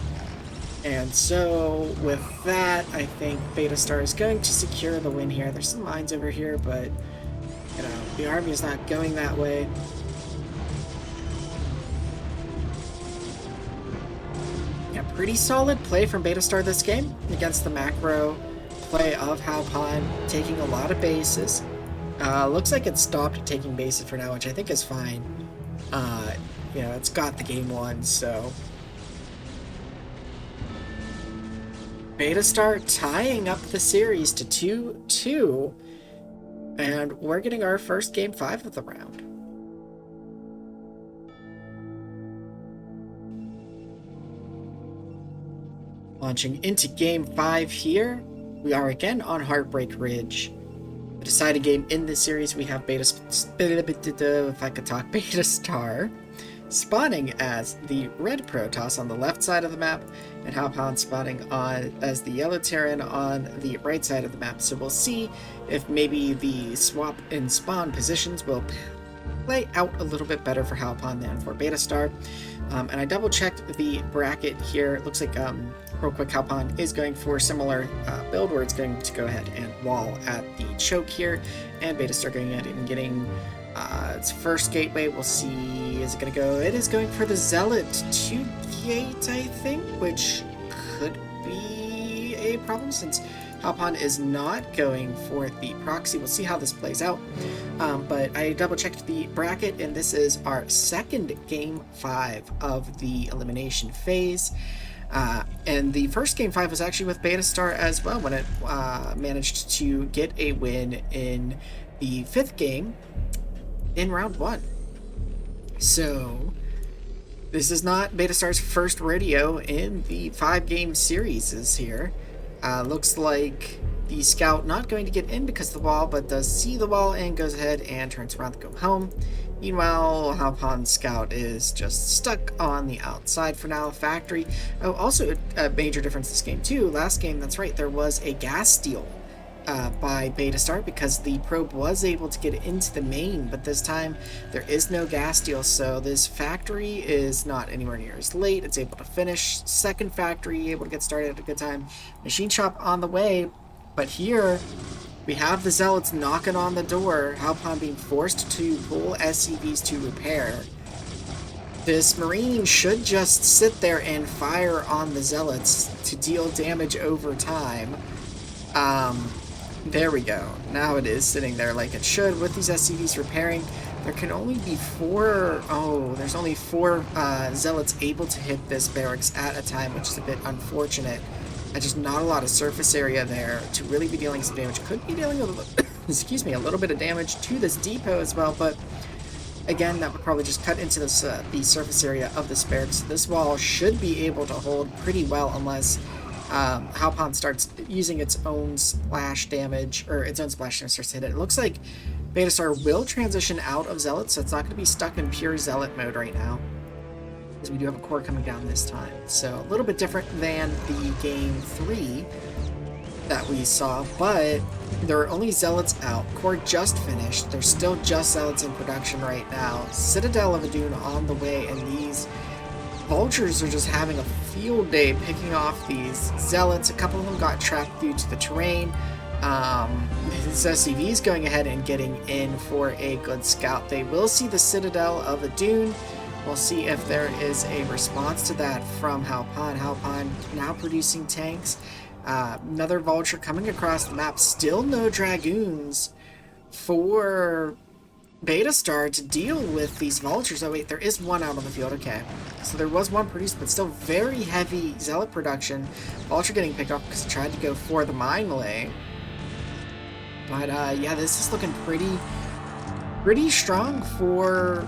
And so, with that, I think Beta Star is going to secure the win here. There's some mines over here, but, you know, the army is not going that way. Yeah, pretty solid play from Beta Star this game against the macro play of Halpon, taking a lot of bases. Looks like it stopped taking bases for now, which I think is fine. You know, it's got the game won, so... Beta Star tying up the series to 2-2, and we're getting our first Game 5 of the round. Launching into Game 5 here, we are again on Heartbreak Ridge. The decided game in this series, we have Beta Star spawning as the red Protoss on the left side of the map, and Halpon spawning on as the yellow Terran on the right side of the map. So we'll see if maybe the swap in spawn positions will play out a little bit better for Halpon than for Beta Star. And I double checked the bracket here. It looks like, real quick, Halpon is going for a similar build where it's going to go ahead and wall at the choke here, and Beta Star going ahead and getting its first gateway. We'll see, is it going to go? It is going for the Zealot 2 gate, I think, which could be a problem since Halpan is not going for the proxy. We'll see how this plays out. But I double-checked the bracket, and this is our second Game 5 of the elimination phase. And the first Game 5 was actually with Beta Star as well, when it managed to get a win in the 5th game in round 1. So this is not Beta Star's first rodeo in the 5-game series is here. Looks like the scout not going to get in because of the wall, but does see the wall and goes ahead and turns around to go home. Meanwhile, Halpan's scout is just stuck on the outside for now. Factory. Oh, also a major difference this game too. Last game, that's right, there was a gas steal by Beta Star because the probe was able to get into the main, but this time there is no gas steal, so this factory is not anywhere near as late. It's able to finish. Second factory able to get started at a good time. Machine shop on the way, but here we have the zealots knocking on the door. Halpan being forced to pull SCVs to repair. This marine should just sit there and fire on the zealots to deal damage over time. There we go. Now it is sitting there like it should. With these SCVs repairing, there can only be 4... Oh, there's only 4 zealots able to hit this barracks at a time, which is a bit unfortunate. Just not a lot of surface area there to really be dealing some damage. Could be dealing a little, excuse me, a little bit of damage to this depot as well, but again, that would probably just cut into this the surface area of this barracks. This wall should be able to hold pretty well unless Halpan starts using its own splash damage, or its own splash damage starts to hit it. It looks like Beta Star will transition out of Zealot, so it's not going to be stuck in pure Zealot mode right now, because we do have a core coming down this time. So a little bit different than the Game 3 that we saw, but there are only Zealots out. Core just finished. There's still just Zealots in production right now. Citadel of Adun on the way, and these Vultures are just having a field day picking off these Zealots. A couple of them got trapped due to the terrain. This SCV is going ahead and getting in for a good scout. They will see the Citadel of Adun. We'll see if there is a response to that from Halpan. Halpan now producing tanks. Another Vulture coming across the map. Still no Dragoons for Beta Star to deal with these Vultures. Oh wait, there is one out on the field. Okay. So there was one produced, but still very heavy Zealot production. Vulture getting picked off because he tried to go for the mine lay. But yeah, this is looking pretty strong for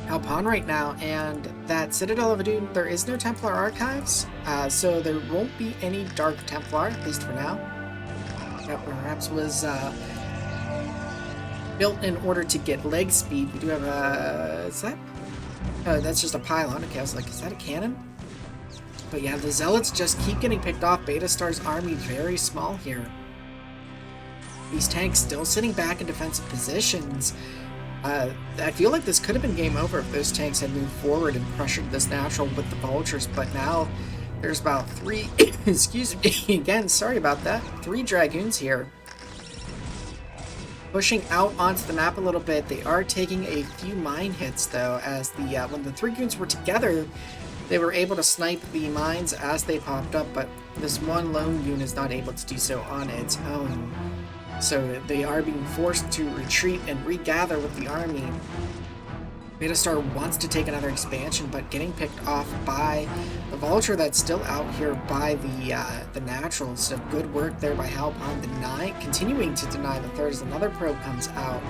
Halpan right now, and that Citadel of Adun, there is no Templar archives, so there won't be any Dark Templar, at least for now. That perhaps was built in order to get leg speed. We do have a... is that? That's just a pylon. Okay, I was like, is that a cannon? But yeah, the Zealots just keep getting picked off. Beta Star's army very small here. These tanks still sitting back in defensive positions. I feel like this could have been game over if those tanks had moved forward and pressured this natural with the Vultures, but now there's about 3, excuse me, again, sorry about that, 3 Dragoons here. Pushing out onto the map a little bit. They are taking a few mine hits though, as the when the 3 goons were together, they were able to snipe the mines as they popped up, but this one lone goon is not able to do so on its own. So they are being forced to retreat and regather with the army. Beta Star wants to take another expansion, but getting picked off by the Vulture that's still out here by the Natural. So good work there by Halpan, continuing to deny the third as another probe comes out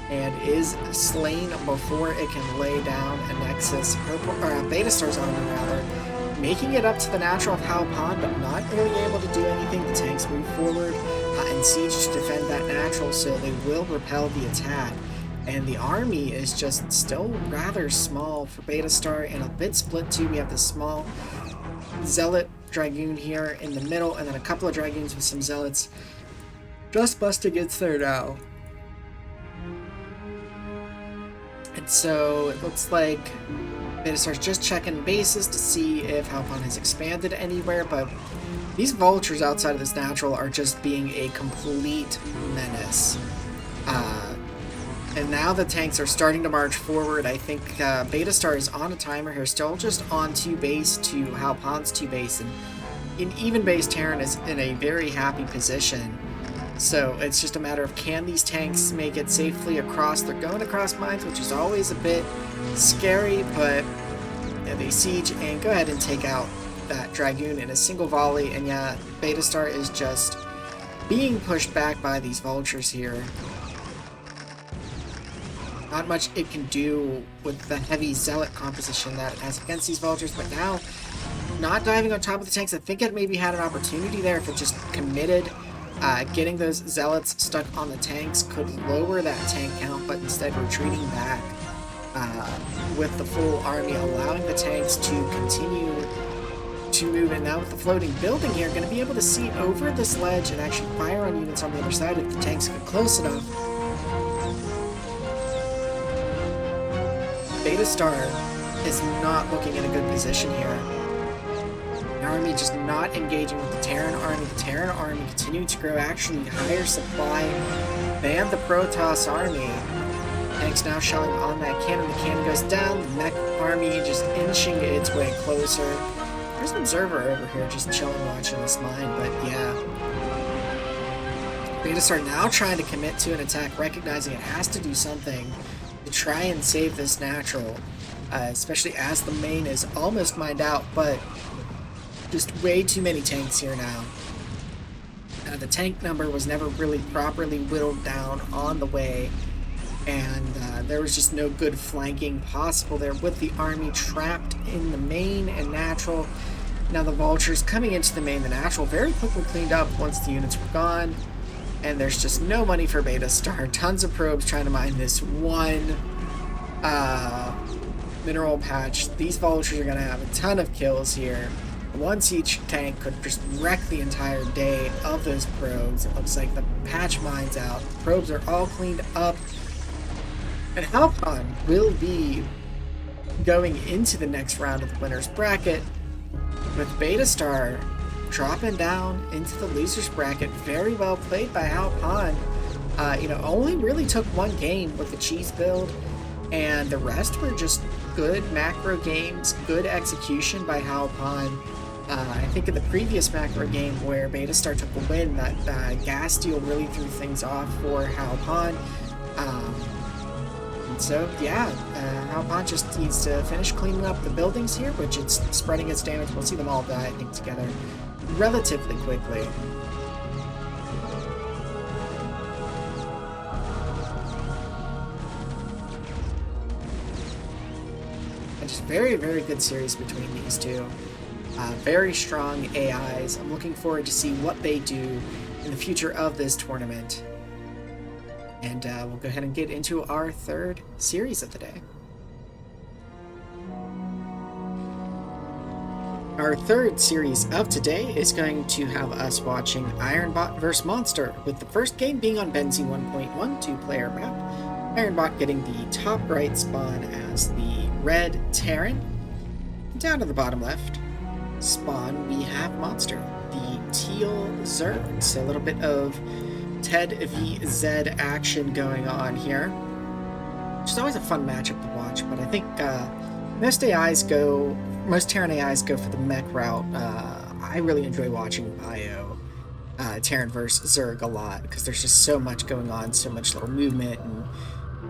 and is slain before it can lay down a Nexus. Beta Star's army rather, making it up to the Natural of Halpan, but not really able to do anything. The tanks move forward and siege to defend that Natural, so they will repel the attack. And the army is just still rather small for Beta Star, and a bit split too. We have this small Zealot Dragoon here in the middle, and then a couple of Dragoons with some Zealots just busting its there now. And so it looks like Beta Star's just checking bases to see if Halpan has expanded anywhere, but these Vultures outside of this Natural are just being a complete menace. And now the tanks are starting to march forward. I think Beta Star is on a timer here, still just on 2 base to Halpan's 2 base, and an even base Terran is in a very happy position. So it's just a matter of, can these tanks make it safely across? They're going across mines, which is always a bit scary, but yeah, they siege and go ahead and take out that Dragoon in a single volley. And yeah, Beta Star is just being pushed back by these vultures here. Not much it can do with the heavy zealot composition that it has against these vultures, but now not diving on top of the tanks. I think it maybe had an opportunity there if it just committed. Getting those zealots stuck on the tanks could lower that tank count, but instead retreating back with the full army, allowing the tanks to continue to move. And now with the floating building here, going to be able to see over this ledge and actually fire on units on the other side if the tanks get close enough. Beta Star is not looking in a good position here. The army just not engaging with the Terran army. The Terran army continuing to grow, actually higher supply than the Protoss army. Tanks now shelling on that cannon. The cannon goes down. The mech army just inching its way closer. There's an observer over here just chilling, watching this mine, but yeah. Beta Star now trying to commit to an attack, recognizing it has to do something to try and save this natural, especially as the main is almost mined out, but just way too many tanks here now. The tank number was never really properly whittled down on the way, and there was just no good flanking possible there with the army trapped in the main and natural. Now the vultures coming into the main, the natural very quickly cleaned up once the units were gone, and there's just no money for Beta Star. Tons of probes trying to mine this one mineral patch. These vultures are going to have a ton of kills here. Once each tank could just wreck the entire day of those probes. It looks like the patch mine's out. The probes are all cleaned up. And Halcon will be going into the next round of the winner's bracket with Beta Star dropping down into the loser's bracket. Very well played by Halcon. Only really took one game with the cheese build, and the rest were just good macro games, good execution by Halcon. I think in the previous macro game where Beta Star took a win, that gas deal really threw things off for Halcon. So yeah, Halcon just needs to finish cleaning up the buildings here, which it's spreading its damage. We'll see them all die, I think, together relatively quickly. And just very, very good series between these two. Very strong AIs. I'm looking forward to see what they do in the future of this tournament. And we'll go ahead and get into our third series of the day. Our third series of today is going to have us watching Ironbot vs. Monster, with the first game being on Benzene 1.1 two-player map. Ironbot getting the top right spawn as the red Terran. Down to the bottom left spawn we have Monster, the teal Zerg. So a little bit of Ted v Zed action going on here, which is always a fun matchup to watch. But I think most Terran AIs go for the mech route. I really enjoy watching Bio Terran versus Zerg a lot, because there's just so much going on, so much little movement and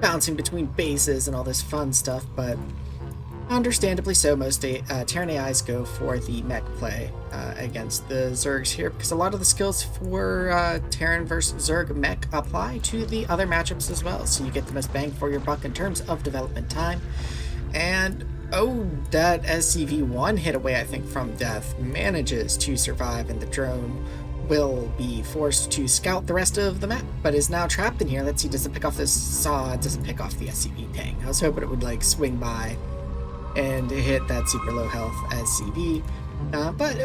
bouncing between bases and all this fun stuff. But understandably so, most Terran AIs go for the mech play against the Zergs here, because a lot of the skills for Terran versus Zerg mech apply to the other matchups as well, so you get the most bang for your buck in terms of development time. And oh, that SCV-1 hit away, I think, from death, manages to survive, and the drone will be forced to scout the rest of the map, but is now trapped in here. Let's see, does it pick off this saw? It doesn't pick off the SCV. Dang, I was hoping it would like swing by and hit that super low health SCV, but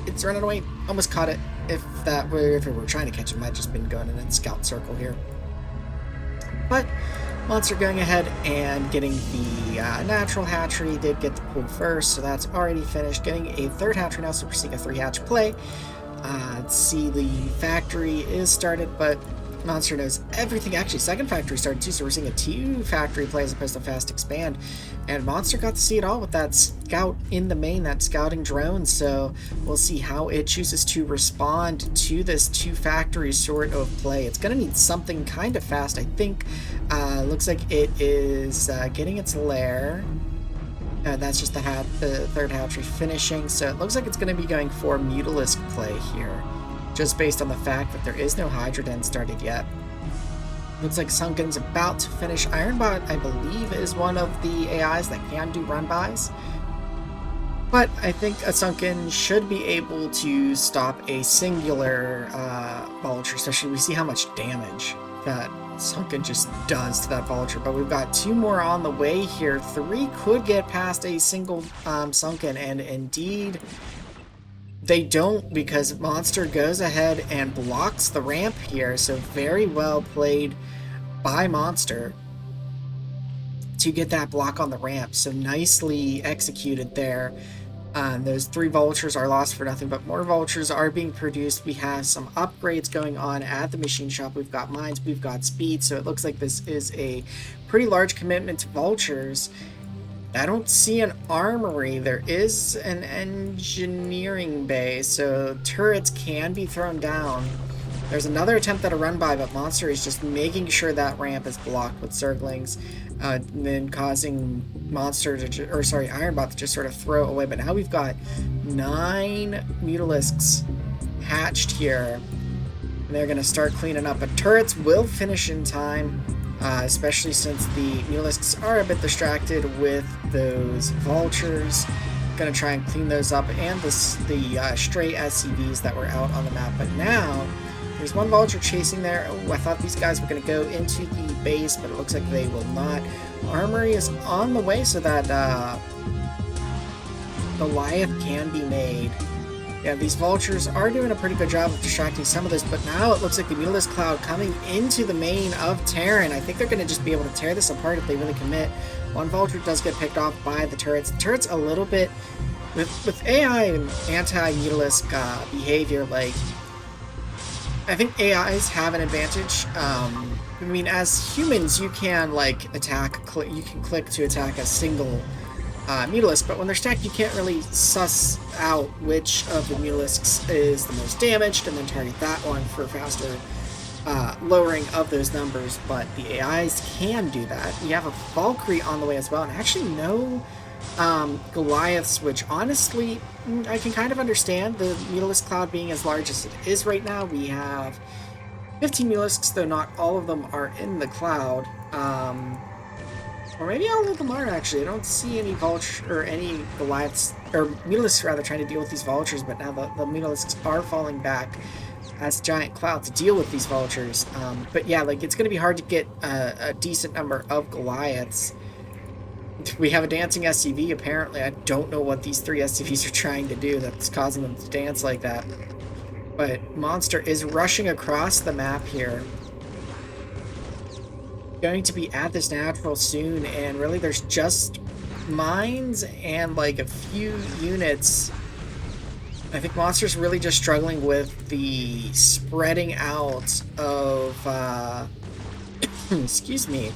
it's running away. Almost caught it. If it were trying to catch it, might have just been going in a scout circle here. But Monster going ahead and getting the natural hatchery. Did get the pool first, so that's already finished. Getting a third hatchery now, Super Seek a 3-hatch play. Let's see, the factory is started, but Monster knows everything. Actually, second factory started too, so we're seeing a 2-factory play as opposed to fast expand. And Monster got to see it all with that scout in the main, that scouting drone. So we'll see how it chooses to respond to this 2-factory sort of play. It's going to need something kind of fast, I think. Looks like it is getting its lair. That's just the third hatchery finishing. So it looks like it's going to be going for Mutalisk play here, just based on the fact that there is no Hydra Den started yet. Looks like Sunken's about to finish. Ironbot, I believe, is one of the AIs that can do run-bys. But I think a Sunken should be able to stop a singular Vulture, especially we see how much damage that Sunken just does to that Vulture. But we've got 2 more on the way here. 3 could get past a single Sunken, and indeed they don't, because Monster goes ahead and blocks the ramp here. So very well played by Monster to get that block on the ramp. So nicely executed there. Those 3 Vultures are lost for nothing, but more Vultures are being produced. We have some upgrades going on at the machine shop. We've got mines, we've got speed. So it looks like this is a pretty large commitment to Vultures. I don't see an armory. There is an engineering bay, so turrets can be thrown down. There's another attempt at a run-by, but Monster is just making sure that ramp is blocked with Zerglings, then causing Monster to, Ironbot to just sort of throw away. But now we've got 9 Mutalisks hatched here, and they're going to start cleaning up. But turrets will finish in time. Especially since the Mutalisks are a bit distracted with those Vultures. Gonna try and clean those up, and the stray SCVs that were out on the map. But now, there's 1 Vulture chasing there. Oh, I thought these guys were gonna go into the base, but it looks like they will not. Armory is on the way so that Goliath can be made. Yeah, these Vultures are doing a pretty good job of distracting some of this, but now it looks like the Mutalisk Cloud coming into the main of Terran. I think they're going to just be able to tear this apart if they really commit. 1 Vulture does get picked off by the turrets. The turrets a little bit, with AI and anti-Mutalisk behavior, like, I think AIs have an advantage. I mean, as humans, you can, like, you can click to attack a single Mutalisk, but when they're stacked, you can't really suss out which of the Mutalisks is the most damaged and then target that one for faster lowering of those numbers. But the AIs can do that. You have a Valkyrie on the way as well, and actually no Goliaths, which honestly I can kind of understand the Mutalisk cloud being as large as it is right now. We have 15 Mutalisks, though not all of them are in the cloud. Or maybe all of them are, actually. I don't see any Vulture or any Goliaths, or Mutalisks rather, trying to deal with these Vultures, but now the Mutalisks are falling back as giant cloud to deal with these Vultures. But yeah, like, it's going to be hard to get a decent number of Goliaths. We have a dancing SCV, apparently. I don't know what these 3 SCVs are trying to do that's causing them to dance like that. But Monster is rushing across the map here. Going to be at this natural soon, and really there's just mines and like a few units. I think Monster's really just struggling with the spreading out of excuse me,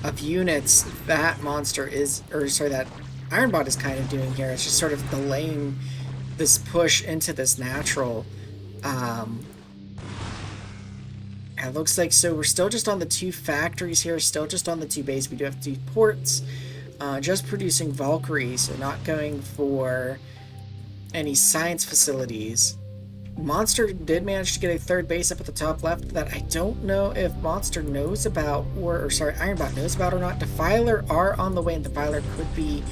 of units that Monster is, or sorry, that Ironbot is kind of doing here. It's just sort of delaying this push into this natural. It looks like, so we're still just on the 2 factories here, still just on the 2 bases. We do have 2 ports, just producing Valkyries, so not going for any science facilities. Monster did manage to get a 3rd base up at the top left that I don't know if Monster knows about, or sorry, Ironbot knows about or not. Defiler are on the way, and Defiler could be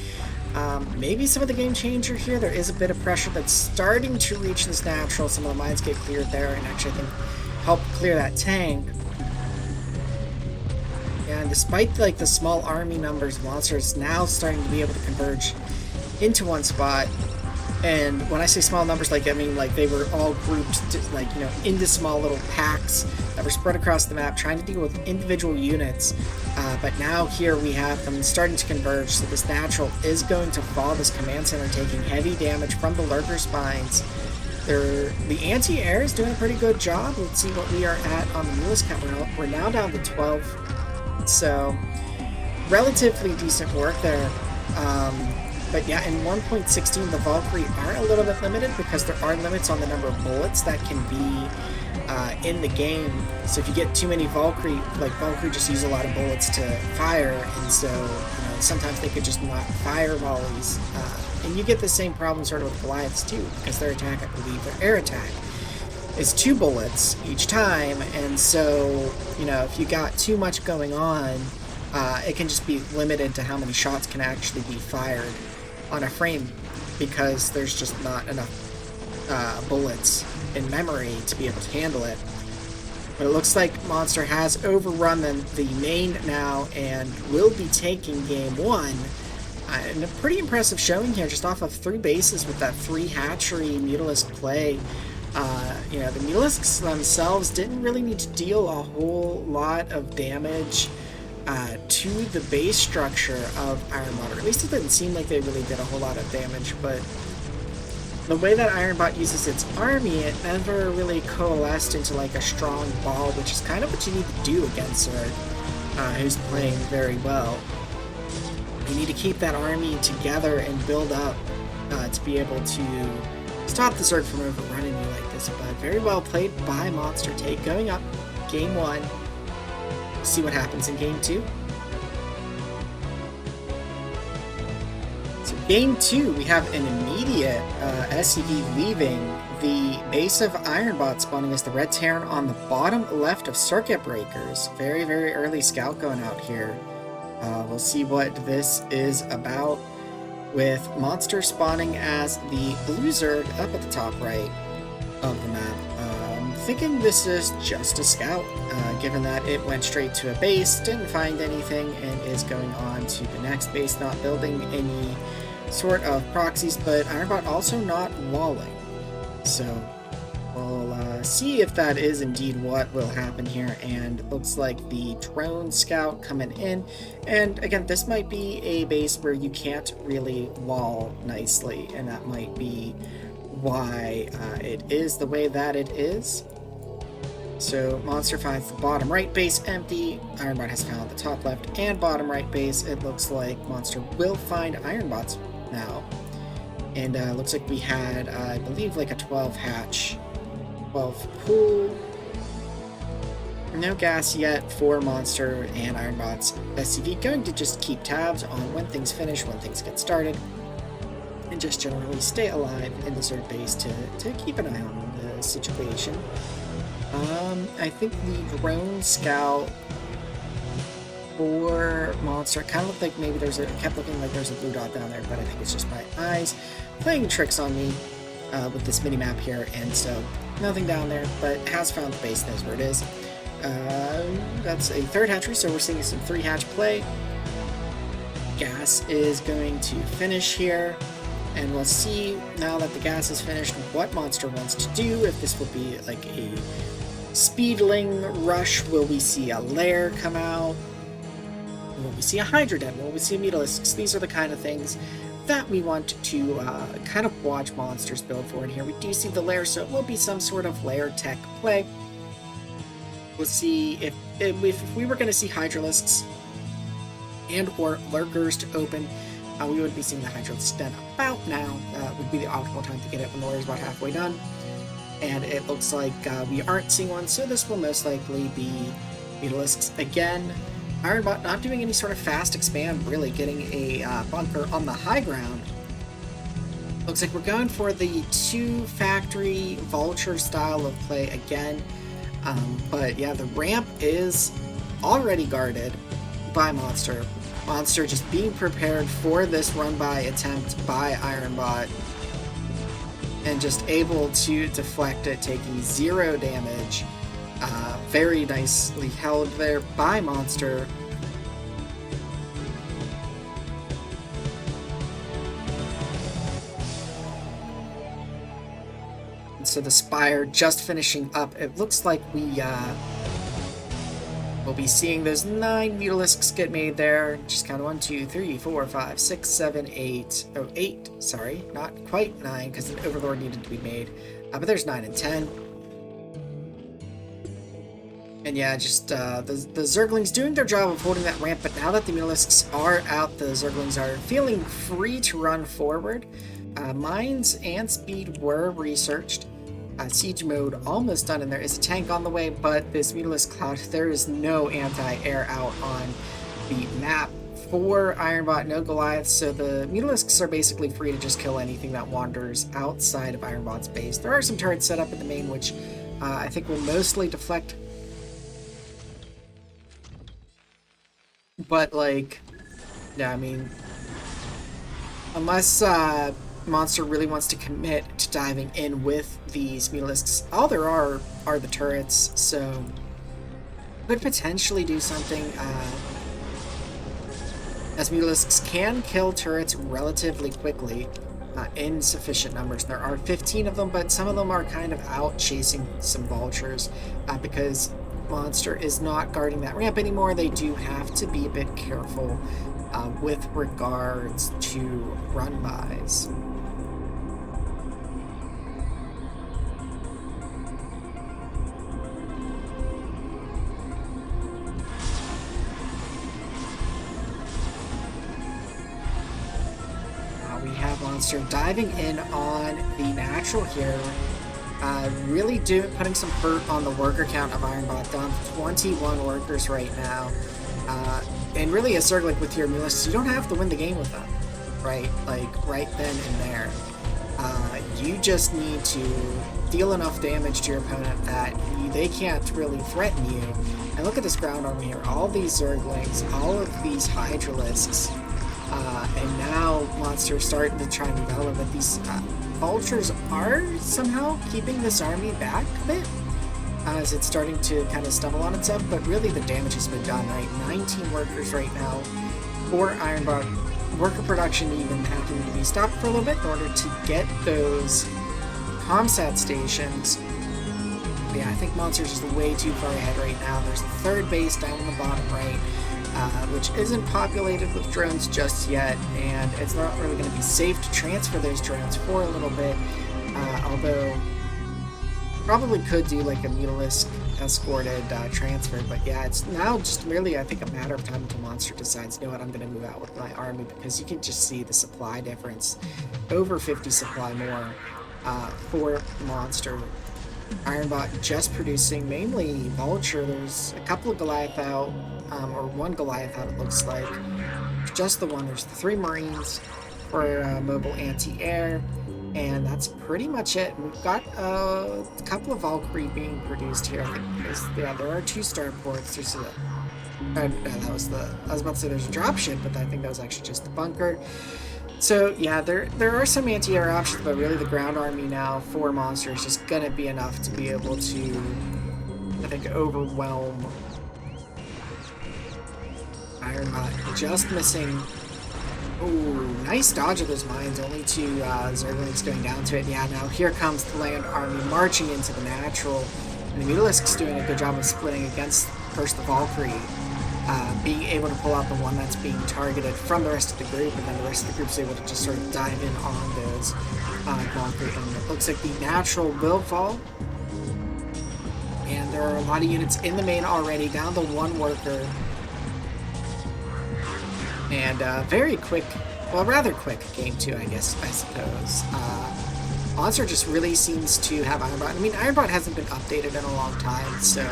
maybe some of the game changer here. There is a bit of pressure that's starting to reach this natural. Some of the mines get cleared there, and actually I think help clear that tank. And despite like the small army numbers, Monster is now starting to be able to converge into one spot. And when I say small numbers, like, I mean like they were all grouped to, like, you know, into small little packs that were spread across the map, trying to deal with individual units. But now here we have them starting to converge, so this natural is going to fall. This command center taking heavy damage from the lurker spines. The anti-air is doing a pretty good job. Let's see what we are at on the Mulus count. We're now down to 12. So, relatively decent work there. But yeah, in 1.16, the Valkyrie are a little bit limited because there are limits on the number of bullets that can be in the game. So if you get too many Valkyrie, like Valkyrie just use a lot of bullets to fire, and so sometimes they could just not fire volleys. And you get the same problem sort of with Goliaths too, because their attack, I believe, their air attack is 2 bullets each time, and so if you got too much going on, it can just be limited to how many shots can actually be fired on a frame, because there's just not enough bullets in memory to be able to handle it. But it looks like Monster has overrun the main now and will be taking game 1. And a pretty impressive showing here, just off of 3 bases with that 3 hatchery Mutalisk play. The Mutalisks themselves didn't really need to deal a whole lot of damage to the base structure of Ironbot, or at least it didn't seem like they really did a whole lot of damage, but the way that Ironbot uses its army, it never really coalesced into like a strong ball, which is kind of what you need to do against Zerg, who's playing very well. You need to keep that army together and build up to be able to stop the Zerg from overrunning you like this, but very well played by Monster Take, going up game 1. See what happens in game 2. So game 2, we have an immediate SCV leaving the base of Ironbot, spawning as the Red Terran on the bottom left of Circuit Breakers. Very, very early scout going out here. We'll see what this is about, with Monster spawning as the blue Zerg up at the top right of the map. Thinking this is just a scout, given that it went straight to a base, didn't find anything, and is going on to the next base, not building any sort of proxies, but Ironbot also not walling. So we'll see if that is indeed what will happen here, and it looks like the drone scout coming in, and again, this might be a base where you can't really wall nicely, and that might be why it is the way that it is. So Monster finds the bottom right base empty. Ironbot has found the top left and bottom right base. It looks like Monster will find Ironbots now. And looks like we had, I believe, like a 12 hatch, 12 pool. No gas yet for Monster and Ironbot's SCV. Going to just keep tabs on when things finish, when things get started, and just generally stay alive in the Zerg base to keep an eye on the situation. I think the drone scout for Monster kind of looked like maybe kept looking like there's a blue dot down there, but I think it's just my eyes playing tricks on me with this mini map here, and so nothing down there, but has found the base, knows where it is. That's a 3rd hatchery, so we're seeing some 3 hatch play. Gas is going to finish here, and we'll see now that the gas is finished what Monster wants to do. If this will be like a speedling rush, will we see a lair come out? Will we see a Hydra Den? Will we see Mutalisks? These are the kind of things that we want to kind of watch Monsters build for. And here we do see the lair, so it will be some sort of lair tech play. We'll see if we were going to see Hydralisks and or Lurkers to open, we would be seeing the Hydralisks Den about now. Would be the optimal time to get it when the lair is about halfway done. And it looks like we aren't seeing one, so this will most likely be Mutalisks again. Ironbot not doing any sort of fast expand, really getting a bunker on the high ground. Looks like we're going for the 2 factory vulture style of play again. But yeah, the ramp is already guarded by Monster. Monster just being prepared for this run-by attempt by Ironbot, and just able to deflect it, taking 0 damage. Very nicely held there by Monster. And so the Spire just finishing up. It looks like we will be seeing those 9 Mutalisks get made there. Just count 1, 2, 3, 4, 5, 6, 7, 8. Oh, 8. Sorry, not quite 9, because an Overlord needed to be made. But there's 9 and 10. And yeah, just the Zerglings doing their job of holding that ramp, but now that the Mutalisks are out, the Zerglings are feeling free to run forward. Mines and speed were researched. Siege mode almost done, and there is a tank on the way, but this Mutalisk Cloud, there is no anti-air out on the map for Ironbot, no Goliaths, so the Mutalisks are basically free to just kill anything that wanders outside of Ironbot's base. There are some turrets set up in the main, which I think will mostly deflect. But, like, yeah, I mean, unless Monster really wants to commit to diving in with these Mutalisks, all there are the turrets, so could potentially do something. As Mutalisks can kill turrets relatively quickly in sufficient numbers. There are 15 of them, but some of them are kind of out chasing some vultures because Monster is not guarding that ramp anymore. They do have to be a bit careful with regards to run-bys. We have Monster diving in on the natural here. Really putting some hurt on the worker count of Ironbot, down to 21 workers right now. And really a Zergling with your Mutalisks, you don't have to win the game with them, right? Like, right then and there. You just need to deal enough damage to your opponent that they can't really threaten you. And look at this ground army here. All these Zerglings, all of these Hydralisks, and now Monster's starting to try and develop that these vultures are somehow keeping this army back a bit as it's starting to kind of stumble on itself, but really the damage has been done, right? 19 workers right now for Ironbot. Worker production even having to be stopped for a little bit in order to get those comsat stations. But yeah, I think Monster's just way too far ahead right now. There's the third base down in the bottom right, which isn't populated with drones just yet, and it's not really going to be safe to transfer those drones for a little bit, although probably could do like a Mutalisk escorted transfer. But yeah, it's now just really, I think, a matter of time until Monster decides, you know what, I'm going to move out with my army, because you can just see the supply difference. Over 50 supply more for Monster. Ironbot just producing mainly Vulture. There's a couple of Goliath out, or one Goliath out it looks like. Just the one. There's the 3 Marines for mobile anti-air, and that's pretty much it. We've got a couple of Valkyrie being produced here. I think there are 2 starports. There's a that was the, I was about to say there's a dropship, but I think that was actually just the bunker. So yeah, there are some anti-air options, but really the ground army now for Monster is just gonna be enough to be able to, I think, overwhelm Ironbot. Just missing. Ooh, nice dodge of those mines. Only 2 Zerglings going down to it. Yeah, now here comes the land army marching into the natural, and the Mutalisk's doing a good job of splitting against first the Valkyrie. Being able to pull out the one that's being targeted from the rest of the group, and then the rest of the group's able to just sort of dive in on those Valkyrie. And it looks like the natural will fall. And there are a lot of units in the main already, down to 1 worker. And very quick, well, rather quick game 2, I suppose. Monster just really seems to have Ironbot. I mean, Ironbot hasn't been updated in a long time, so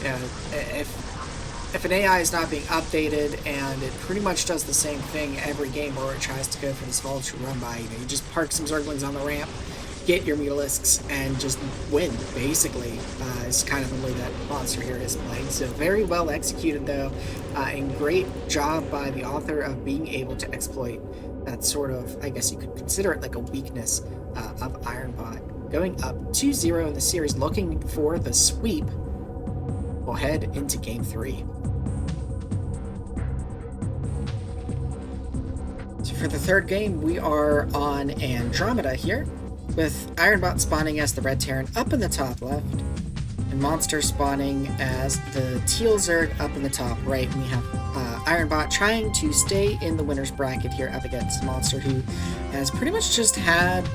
you know, if an AI is not being updated and it pretty much does the same thing every game where it tries to go for this Vulture run-by, you know, you just park some Zerglings on the ramp, get your Mutalisks, and just win, basically, is kind of the way that Monster here is playing. So very well executed, though, and great job by the author of being able to exploit that sort of, I guess you could consider it like a weakness of Ironbot. Going up 2-0 in the series, looking for the sweep. We'll head into Game 3. So for the third game, we are on Andromeda here, with Ironbot spawning as the Red Terran up in the top left, and Monster spawning as the Teal Zerg up in the top right. And we have Ironbot trying to stay in the winner's bracket here up against Monster, who has pretty much just had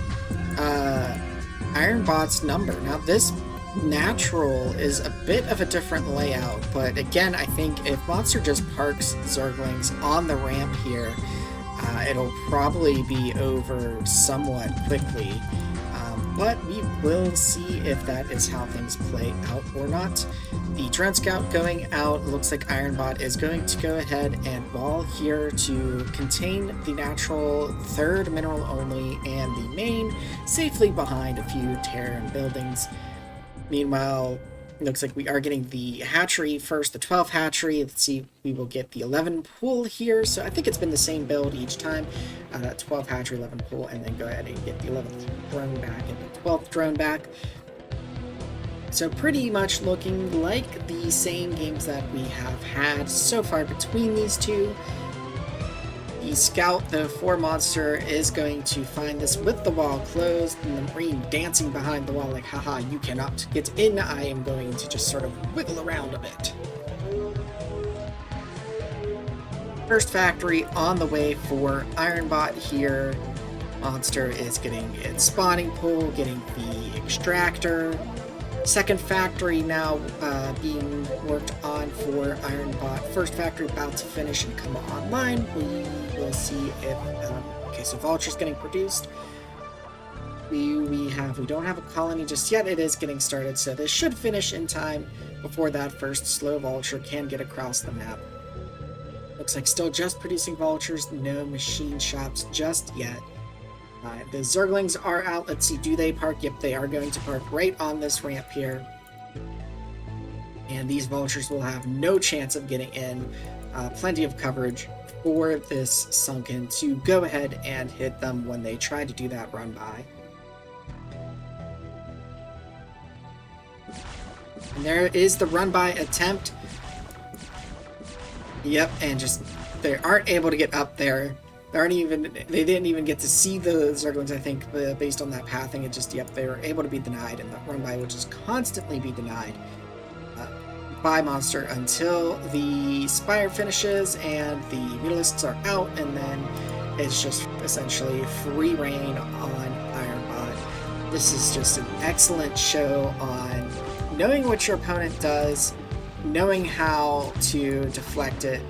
Ironbot's number. Now this natural is a bit of a different layout, but again, I think if Monster just parks Zerglings on the ramp here, it'll probably be over somewhat quickly. But we will see if that is how things play out or not. The Drone Scout going out, looks like Ironbot is going to go ahead and wall here to contain the natural third mineral only and the main safely behind a few Terran buildings. Meanwhile, looks like we are getting the hatchery first, the 12 hatchery. Let's see, we will get the 11 pool here. So I think it's been the same build each time. 12 hatchery, 11 pool, and then go ahead and get the 11th drone back and the 12th drone back. So pretty much looking like the same games that we have had so far between these two. The Scout, the 4 monster, is going to find this with the wall closed, and the Marine dancing behind the wall like, haha, you cannot get in, I am going to just sort of wiggle around a bit. First factory on the way for Ironbot here. Monster is getting its spawning pool, getting the extractor. Second factory now being worked on for Ironbot. First factory about to finish and come online. We will see if okay, so Vulture's getting produced. We don't have a colony just yet. It is getting started, so this should finish in time before that first slow Vulture can get across the map. Looks like still just producing Vultures, no machine shops just yet. The Zerglings are out. Let's see, do they park? Yep, they are going to park right on this ramp here. And these Vultures will have no chance of getting in. Plenty of coverage for this Sunken to go ahead and hit them when they try to do that run by. And there is the run by attempt. Yep, and just they aren't able to get up there. They didn't even get to see the Zerglings, I think, based on that pathing. It just, yep, they were able to be denied, and the run by will just constantly be denied by Monster until the Spire finishes and the Mutalisks are out, and then it's just essentially free reign on Ironbot. This is just an excellent show on knowing what your opponent does, knowing how to deflect it,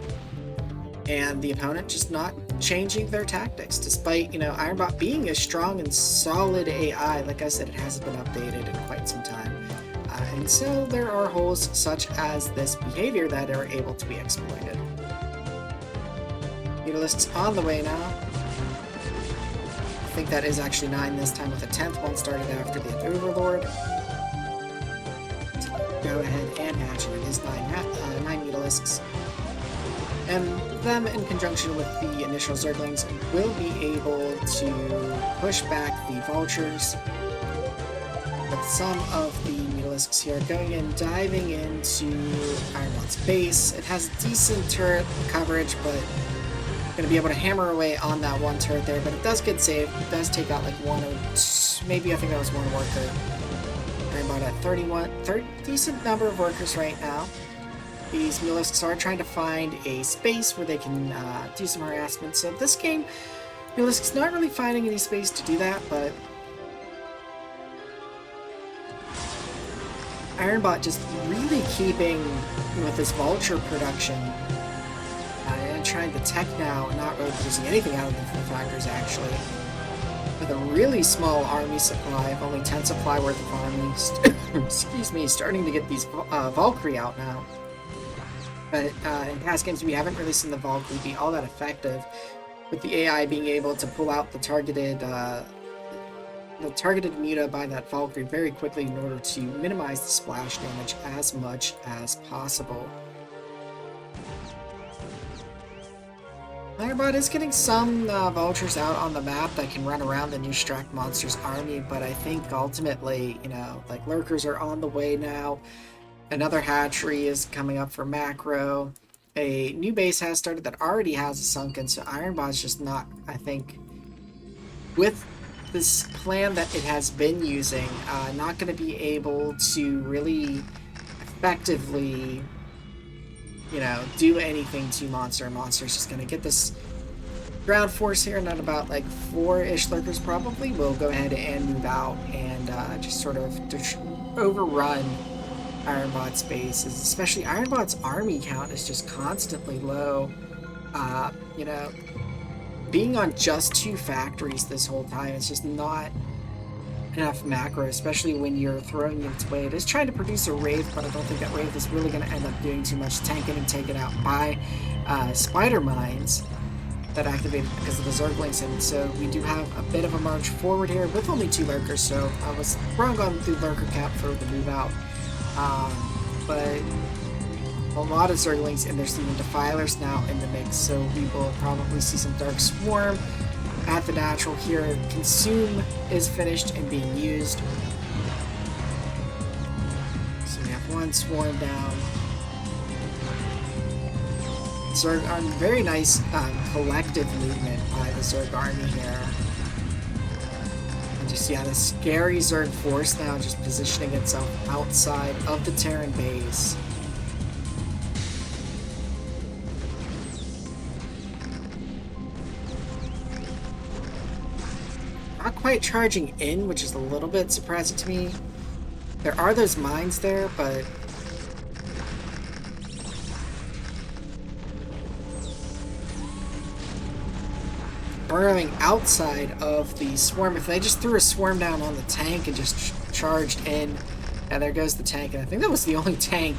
and the opponent just not changing their tactics, despite, Ironbot being a strong and solid AI. Like I said, it hasn't been updated in quite some time. And so there are holes such as this behavior that are able to be exploited. Mutalisks on the way now. I think that is actually 9 this time, with the 10th one started after the Overlord. Go ahead and hatch, and it is 9 Mutalisks. And them, in conjunction with the initial Zerglings, will be able to push back the Vultures. With some of the Mutalisks here going in, diving into Ironbot's base. It has decent turret coverage, but going to be able to hammer away on that one turret there. But it does get saved. It does take out like one or two, maybe I think that was one worker. Ironbot at 31, decent number of workers right now. These Mutalisks are trying to find a space where they can do some harassment. So this game, Mutalisks not really finding any space to do that, but Ironbot just really keeping with this Vulture production and trying to tech now, not really producing anything out of the factors actually. With a really small army supply of only 10 supply worth of armies, excuse me, starting to get these Valkyrie out now. But in past games, we haven't really seen the Valkyrie be all that effective, with the AI being able to pull out the targeted muta by that Valkyrie very quickly in order to minimize the splash damage as much as possible. Ironbot is getting some Vultures out on the map that can run around the new Strack Monster's army, but I think ultimately, like Lurkers are on the way now. Another hatchery is coming up for macro. A new base has started that already has a Sunken, so Ironbot's just not, I think, with this plan that it has been using, not going to be able to really effectively, do anything to Monster. Monster's just going to get this ground force here, and at about like 4-ish lurkers probably, will go ahead and move out and just sort of overrun Ironbot's bases. Especially Ironbot's army count is just constantly low. You know, being on just 2 factories this whole time is just not enough macro, especially when you're throwing its way. It is trying to produce a Wraith, but I don't think that Wraith is really going to end up doing too much, tanking and taken out by spider mines that activated because of the Zerglings, and so we do have a bit of a march forward here with only 2 lurkers, so I was wrong on the lurker cap for the move out. But a lot of Zerglings, and there's even Defilers now in the mix, so we will probably see some Dark Swarm at the natural here. Consume is finished and being used. So we have 1 Swarm down. Zerg Army, very nice collective movement by the Zerg Army here. And just, yeah, the scary Zerg force now just positioning itself outside of the Terran base. Not quite charging in, which is a little bit surprising to me. There are those mines there, but burrowing outside of the swarm. If they just threw a swarm down on the tank and just charged in, and there goes the tank, and I think that was the only tank.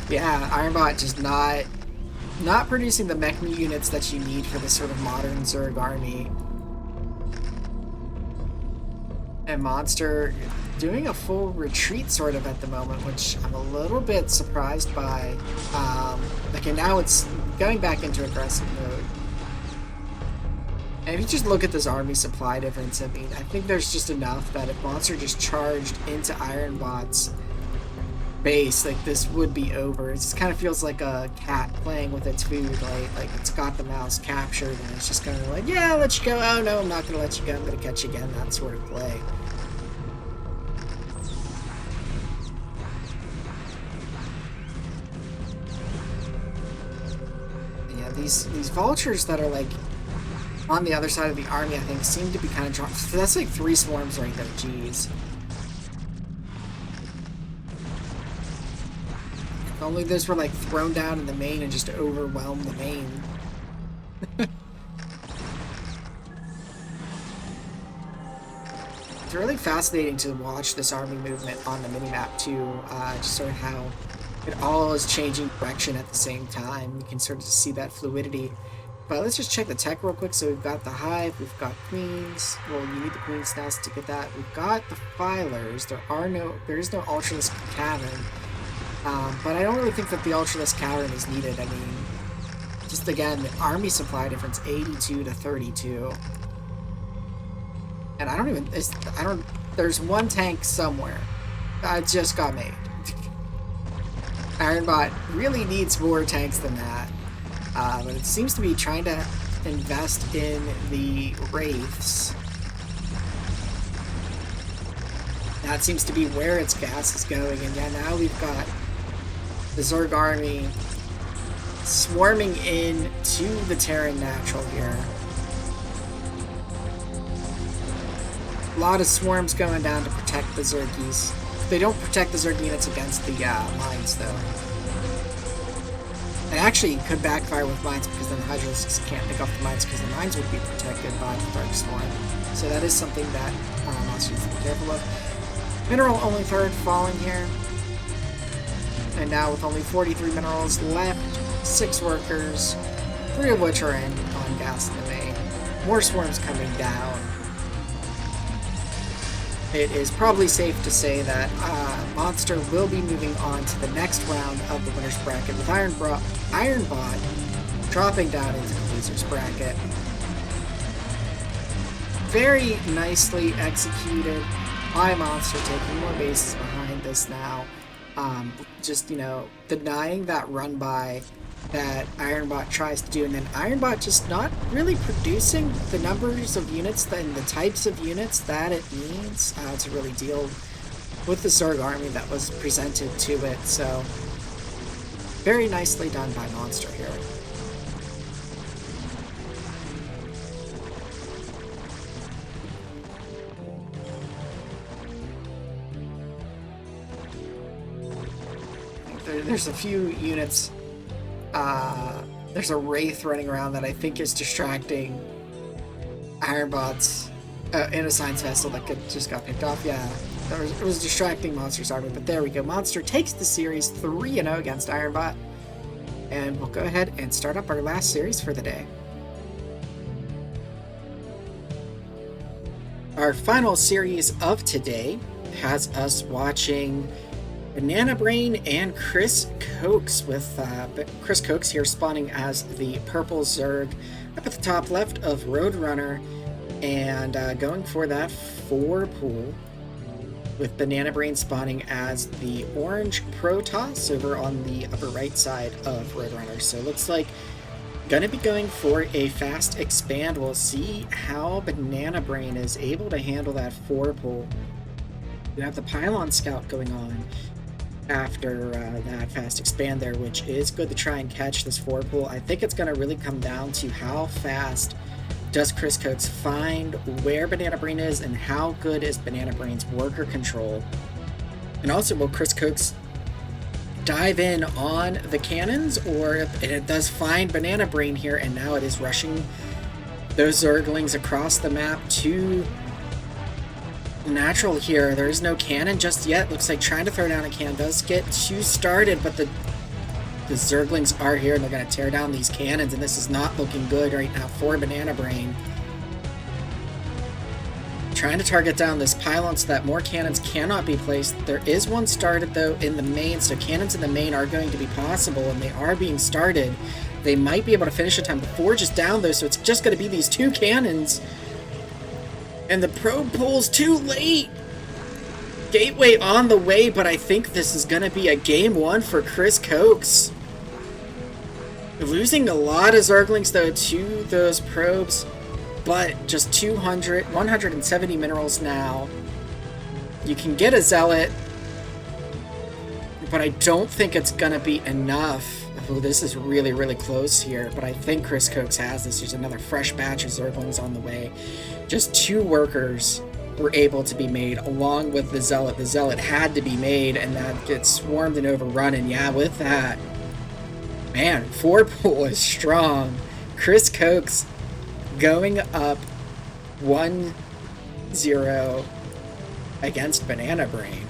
Yeah, Ironbot just not producing the mech units that you need for this sort of modern Zerg army. And Monster doing a full retreat sort of at the moment, which I'm a little bit surprised by. Okay, now it's going back into aggressive mode. And if you just look at this army supply difference, I mean, I think there's just enough that if Monster just charged into Ironbot's base, like, this would be over. It just kind of feels like a cat playing with its food, right? Like, it's got the mouse captured, and it's just kind of like, yeah, I'll let you go. Oh, no, I'm not going to let you go. I'm going to catch you again. That sort of play. Yeah, these vultures that are, like, on the other side of the army, I think, seem to be kind of drawn. That's like 3 swarms right there. Jeez. If only those were like thrown down in the main and just overwhelmed the main. It's really fascinating to watch this army movement on the minimap too. Just sort of how it all is changing direction at the same time. You can sort of see that fluidity. But let's just check the tech real quick. So we've got the Hive, we've got Queens. Well, you need the Queen's Nest to get that. We've got the Filers. There is no Ultralisk Cavern. But I don't really think that the Ultralisk Cavern is needed. I mean, just again, the army supply difference 82 to 32. And there's 1 tank somewhere. It just got made. Ironbot really needs more tanks than that. But it seems to be trying to invest in the Wraiths. That seems to be where its gas is going, and yeah, now we've got the Zerg army swarming in to the Terran natural here. A lot of swarms going down to protect the Zergies. They don't protect the Zerg units against the mines, though. It actually could backfire with mines because then Hydralisks can't pick off the mines because the mines would be protected by the Dark Swarm. So that is something that Monsters need to be careful of. Mineral only 3rd falling here. And now with only 43 minerals left, 6 workers, 3 of which are on gas in the main. More swarms coming down. It is probably safe to say that Monster will be moving on to the next round of the winner's bracket with Ironbot dropping down into the loser's bracket. Very nicely executed by Monster, taking more bases behind this now. Just, you know, denying that run by that Ironbot tries to do, and then Ironbot just not really producing the numbers of units and the types of units that it needs to really deal with the Zerg army that was presented to it. So very nicely done by Monster here. there's a few units. There's a Wraith running around that I think is distracting Ironbots in a science vessel that just got picked off. Yeah, it was distracting Monster's army, but there we go. Monster takes the series 3-0 against Ironbot. And we'll go ahead and start up our last series for the day. Our final series of today has us watching Banana Brain and Chris Cokes, with Chris Cokes here spawning as the purple Zerg up at the top left of Roadrunner, and going for that 4 pool, with Banana Brain spawning as the orange Protoss over on the upper right side of Roadrunner. So it looks like gonna be going for a fast expand. We'll see how Banana Brain is able to handle that 4 pool. We have the Pylon Scout going on after that fast expand there, which is good to try and catch this 4 pool. I think it's gonna really come down to how fast does Chris Cokes find where Banana Brain is, and how good is Banana Brain's worker control? And also, will Chris Cokes dive in on the cannons, or if it does find Banana Brain here, and now it is rushing those Zerglings across the map to natural here. There is no cannon just yet. Looks like trying to throw down a cannon does get 2 started, but the Zerglings are here, and they're going to tear down these cannons, and this is not looking good right now for Banana Brain. Trying to target down this pylon so that more cannons cannot be placed. There is one started, though, in the main, so cannons in the main are going to be possible, and they are being started. They might be able to finish in time. The forge is down, though, so it's just going to be these 2 cannons. And the probe pulls too late! Gateway on the way, but I think this is going to be a game 1 for Chris Cokes. Losing a lot of Zerglings, though, to those probes, but just 170 minerals now. You can get a Zealot, but I don't think it's going to be enough. Oh, this is really, really close here, but I think Chris Cokes has this. There's another fresh batch of Zerglings on the way. Just 2 workers were able to be made, along with the Zealot. The Zealot had to be made, and that gets swarmed and overrun, and yeah, with that, man, 4 pool is strong. Chris Cokes going up 1-0 against Banana Brain.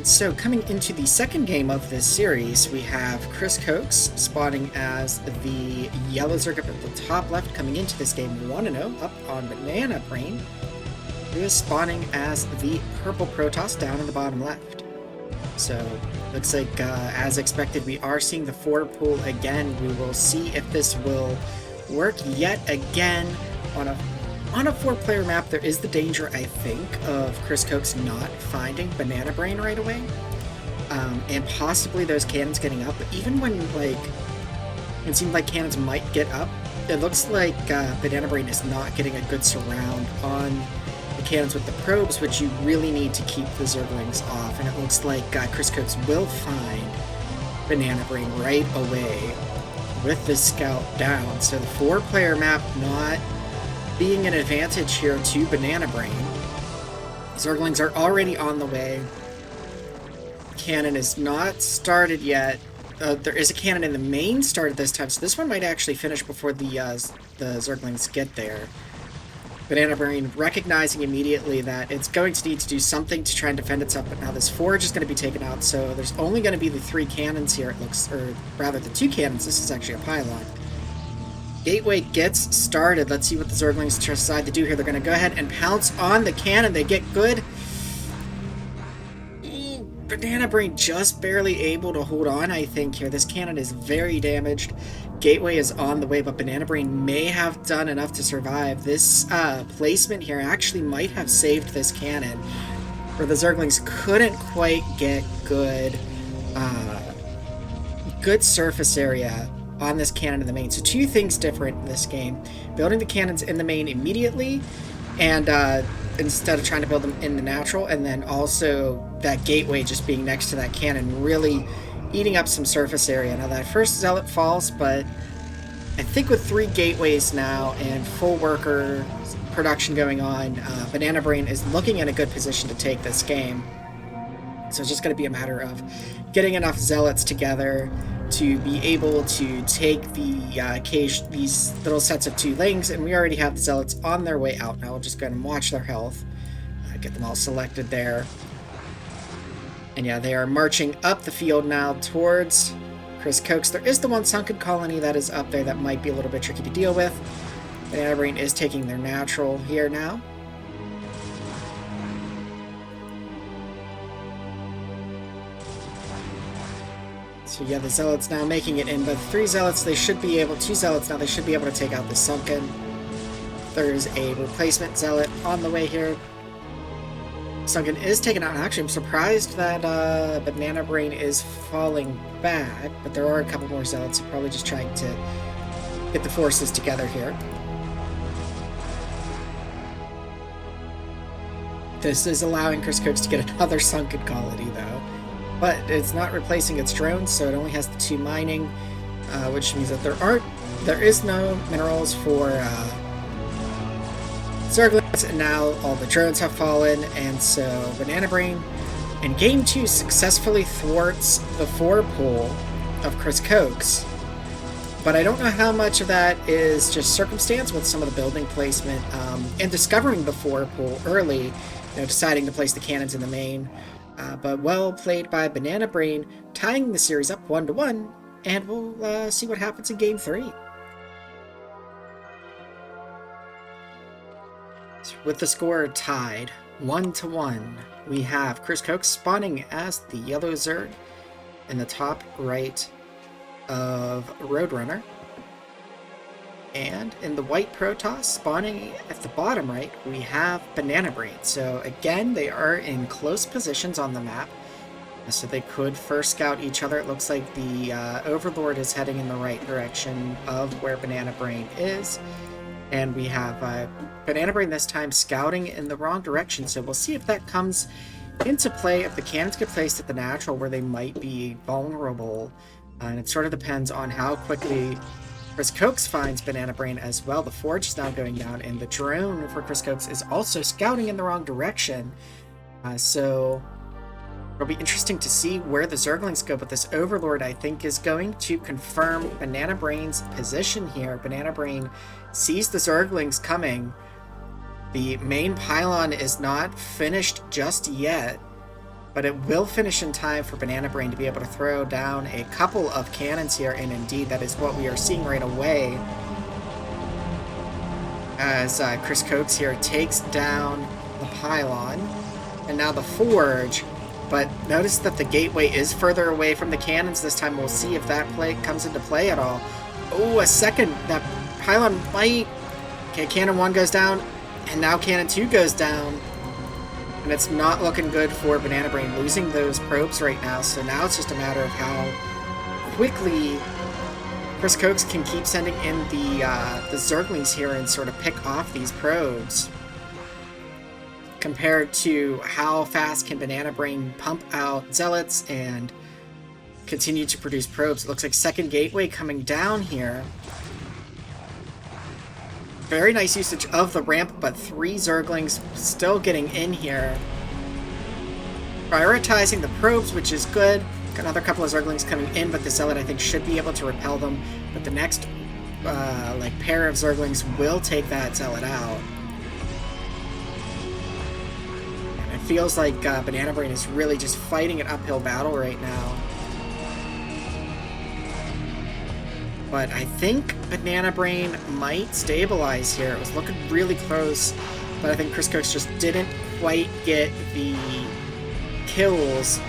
So coming into the second game of this series, we have Chris Cokes spawning as the yellow Zerg up at the top left, coming into this game 1-0 up on Banana Brain, who is spawning as the purple Protoss down in the bottom left. So looks like, as expected, we are seeing the 4 pool again. We will see if this will work yet again on a 4-player map. There is the danger, I think, of Chris Cokes not finding Banana Brain right away, and possibly those cannons getting up. But even when, like, it seemed like cannons might get up, it looks like Banana Brain is not getting a good surround on the cannons with the probes, which you really need to keep the Zerglings off. And it looks like Chris Cokes will find Banana Brain right away with the scout down. So the 4-player map not being an advantage here to Banana Brain. Zerglings are already on the way. Cannon is not started yet. There is a cannon in the main started this time, so this one might actually finish before the Zerglings get there. Banana Brain recognizing immediately that it's going to need to do something to try and defend itself, but now this forge is going to be taken out, so there's only going to be the 3 cannons here, it looks, or rather the 2 cannons. This is actually a pylon. Gateway gets started. Let's see what the Zerglings decide to do here. They're going to go ahead and pounce on the cannon. They get good. Ooh, Banana Brain just barely able to hold on, I think, here. This cannon is very damaged. Gateway is on the way, but Banana Brain may have done enough to survive. This placement here actually might have saved this cannon, where the Zerglings couldn't quite get good surface area on this cannon in the main. So 2 things different in this game. Building the cannons in the main immediately, and instead of trying to build them in the natural, and then also that gateway just being next to that cannon really eating up some surface area. Now that first zealot falls, but I think with 3 gateways now and full worker production going on, Banana Brain is looking in a good position to take this game. So it's just going to be a matter of getting enough zealots together to be able to take these little sets of 2 lings, and we already have the zealots on their way out. Now we'll just go ahead and watch their health, get them all selected there. And yeah, they are marching up the field now towards Chris Cokes. There is the one sunken colony that is up there that might be a little bit tricky to deal with. Banana Brain is taking their natural here now. So yeah, the zealots now making it in, but 3 zealots, they should be able, 2 zealots now, they should be able to take out the sunken. There's a replacement zealot on the way here. Sunken is taken out. Actually, I'm surprised that Banana Brain is falling back, but there are a couple more zealots, so probably just trying to get the forces together here. This is allowing Chris Cokes to get another sunken colony, though. But it's not replacing its drones, so it only has the 2 mining, which means that there is no minerals for Zerglings, and now all the drones have fallen, and so Banana Brain in Game 2 successfully thwarts the 4 pull of Chris Cokes. But I don't know how much of that is just circumstance with some of the building placement, and discovering the 4 pull early, deciding to place the cannons in the main. But well played by Banana Brain, tying the series up 1-1, and we'll see what happens in Game 3. So with the score tied 1-1, we have Chris Cokes spawning as the yellow Zerg in the top right of Roadrunner. And in the white Protoss, spawning at the bottom right, we have Banana Brain. So again, they are in close positions on the map, so they could first scout each other. It looks like the Overlord is heading in the right direction of where Banana Brain is. And we have Banana Brain this time scouting in the wrong direction, so we'll see if that comes into play, if the cannons get placed at the natural where they might be vulnerable. And it sort of depends on how quickly Chris Cokes finds Banana Brain as well. The Forge is now going down, and the drone for Chris Cokes is also scouting in the wrong direction. So it'll be interesting to see where the Zerglings go, but this Overlord, I think, is going to confirm Banana Brain's position here. Banana Brain sees the Zerglings coming. The main pylon is not finished just yet, but it will finish in time for Banana Brain to be able to throw down a couple of cannons here, and indeed that is what we are seeing right away as Chris Cokes here takes down the pylon, and now the Forge. But notice that the gateway is further away from the cannons this time. We'll see if that play comes into play at all. Oh, a second, that pylon might... Okay, cannon 1 goes down, and now cannon 2 goes down. And it's not looking good for Banana Brain, losing those probes right now. So now it's just a matter of how quickly Chris Cokes can keep sending in the Zerglings here and sort of pick off these probes, compared to how fast can Banana Brain pump out Zealots and continue to produce probes. It looks like second gateway coming down here. Very nice usage of the ramp, but 3 Zerglings still getting in here. Prioritizing the probes, which is good. Got another couple of Zerglings coming in, but the Zealot, I think, should be able to repel them. But the next pair of Zerglings will take that Zealot out. And it feels like Banana Brain is really just fighting an uphill battle right now. But I think Banana Brain might stabilize here. It was looking really close, but I think Chris Cokes just didn't quite get the kills,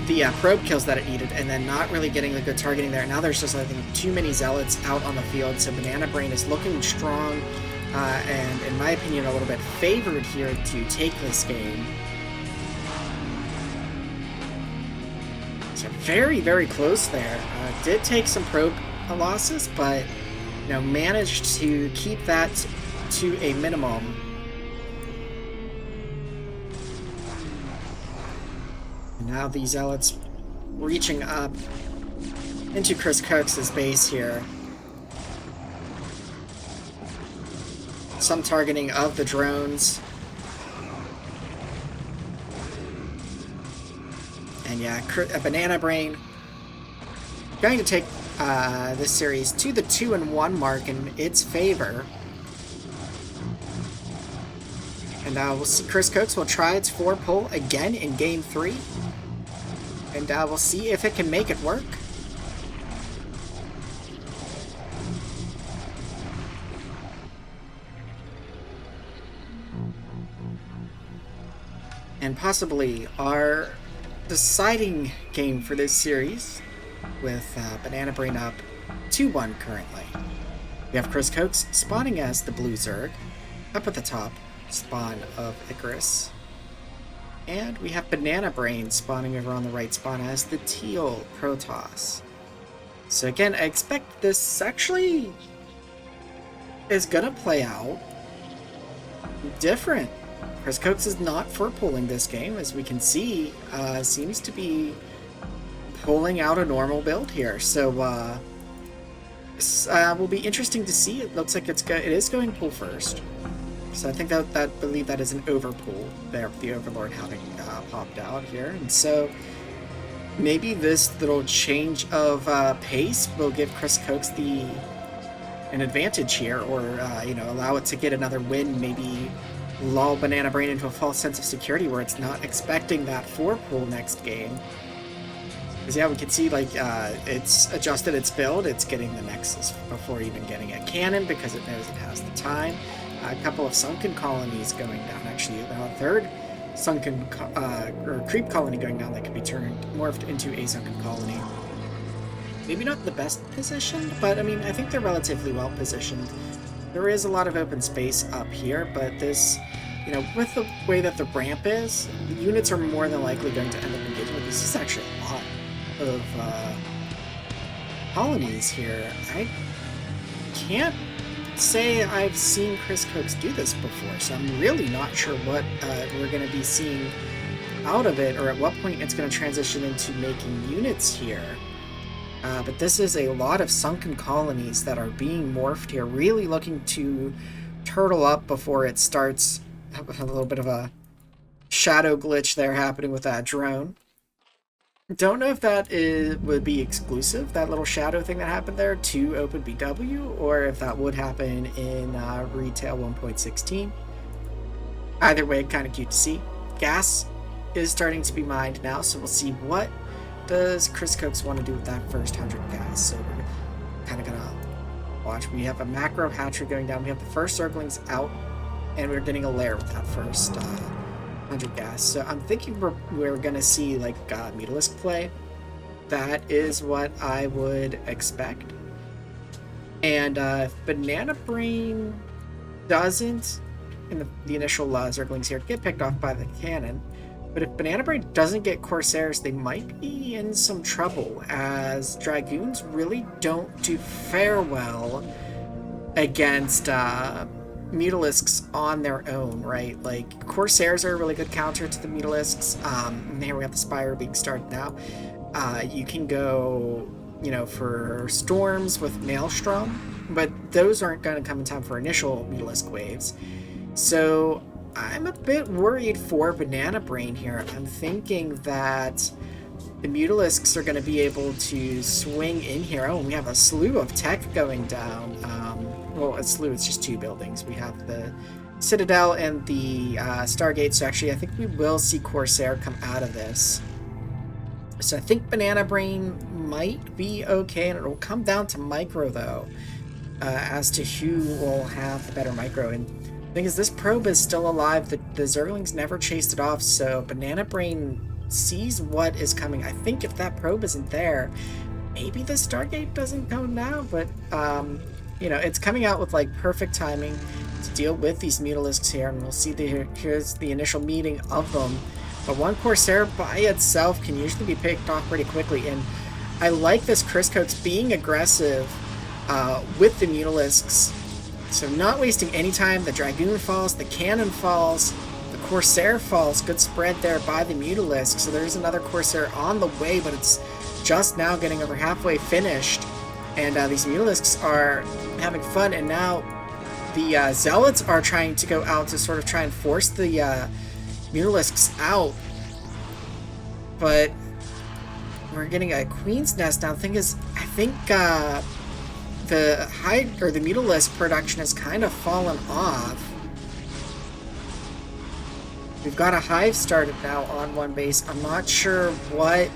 the probe kills that it needed, and then not really getting the good targeting there. Now there's just, I think, too many Zealots out on the field, so Banana Brain is looking strong, and in my opinion, a little bit favored here to take this game. So very, very close there. Did take some probe losses, but managed to keep that to a minimum. Now the Zealots reaching up into Chris Cokes' base here. Some targeting of the drones. And yeah, a Banana Brain going to take this series to the 2-1 mark in its favor. And we'll see Chris Cokes will try its 4 pull again in Game 3. And we'll see if it can make it work. And possibly our deciding game for this series, with Banana Brain up 2-1 currently. We have Chris Cokes spawning as the Blue Zerg, up at the top, spawn of Icarus. And we have Banana Brain spawning over on the right spawn as the Teal Protoss. So again, I expect this actually is gonna play out different. Chris Cokes is not for pulling this game, as we can see, seems to be pulling out a normal build here. So this will be interesting to see. It looks like it is going pull first. So I think that believe that is an overpull there, with the Overlord having popped out here. And so maybe this little change of pace will give Chris Cokes an advantage here, or allow it to get another win, maybe lull Banana Brain into a false sense of security where it's not expecting that 4 pull next game. Because yeah, we can see like it's adjusted its build, it's getting the Nexus before even getting a cannon because it knows it has the time. A couple of sunken colonies going down, actually a third sunken or creep colony going down that could be morphed into a sunken colony. Maybe not the best positioned, but I mean, I think they're relatively well positioned. There is a lot of open space up here, but this, with the way that the ramp is, the units are more than likely going to end up engaging with this. This is actually a lot of colonies here. I can't say I've seen Chris Cokes do this before, so I'm really not sure what we're going to be seeing out of it, or at what point it's going to transition into making units here. But this is a lot of sunken colonies that are being morphed here, really looking to turtle up before it starts. A little bit of a shadow glitch there happening with that drone. Don't know if that would be exclusive, that little shadow thing that happened there, to OpenBW, or if that would happen in Retail 1.16. Either way, kind of cute to see. Gas is starting to be mined now, so we'll see what does Chris Cokes want to do with that first 100 gas. So we're kind of gonna watch. We have a macro hatchery going down. We have the first circlings out, and we're getting a lair with that first 100 gas. So I'm thinking we're gonna see like Mutalisk play. That is what I would expect. And if Banana Brain doesn't, in the initial Zerglings here, get picked off by the cannon, but if Banana Brain doesn't get Corsairs, they might be in some trouble, as Dragoons really don't do fare well against Mutalisks on their own, right? Like, Corsairs are a really good counter to the Mutalisks. And here we have the Spire being started now. You can go, for Storms with Maelstrom, but those aren't going to come in time for initial Mutalisk waves. So I'm a bit worried for Banana Brain here. I'm thinking that the Mutalisks are going to be able to swing in here. Oh, and we have a slew of tech going down. Well, a slew, it's just 2 buildings. We have the Citadel and the Stargate, so actually I think we will see Corsair come out of this. So I think Banana Brain might be okay, and it'll come down to micro, though, as to who will have the better micro. And the thing is, this probe is still alive. The Zerglings never chased it off, so Banana Brain sees what is coming. I think if that probe isn't there, maybe the Stargate doesn't go now, but it's coming out with like perfect timing to deal with these Mutalisks here, and we'll see here's the initial meeting of them. But one Corsair by itself can usually be picked off pretty quickly, and I like this Chris Cokes being aggressive with the Mutalisks. So not wasting any time. The Dragoon falls, the Cannon falls, the Corsair falls. Good spread there by the Mutalisk. So there's another Corsair on the way, but it's just now getting over halfway finished. And these Mutalisks are having fun. And now the Zealots are trying to go out to sort of try and force the Mutalisks out. But we're getting a Queen's Nest now. The thing is, I think the Mutalisk production has kind of fallen off. We've got a Hive started now on one base. I'm not sure what...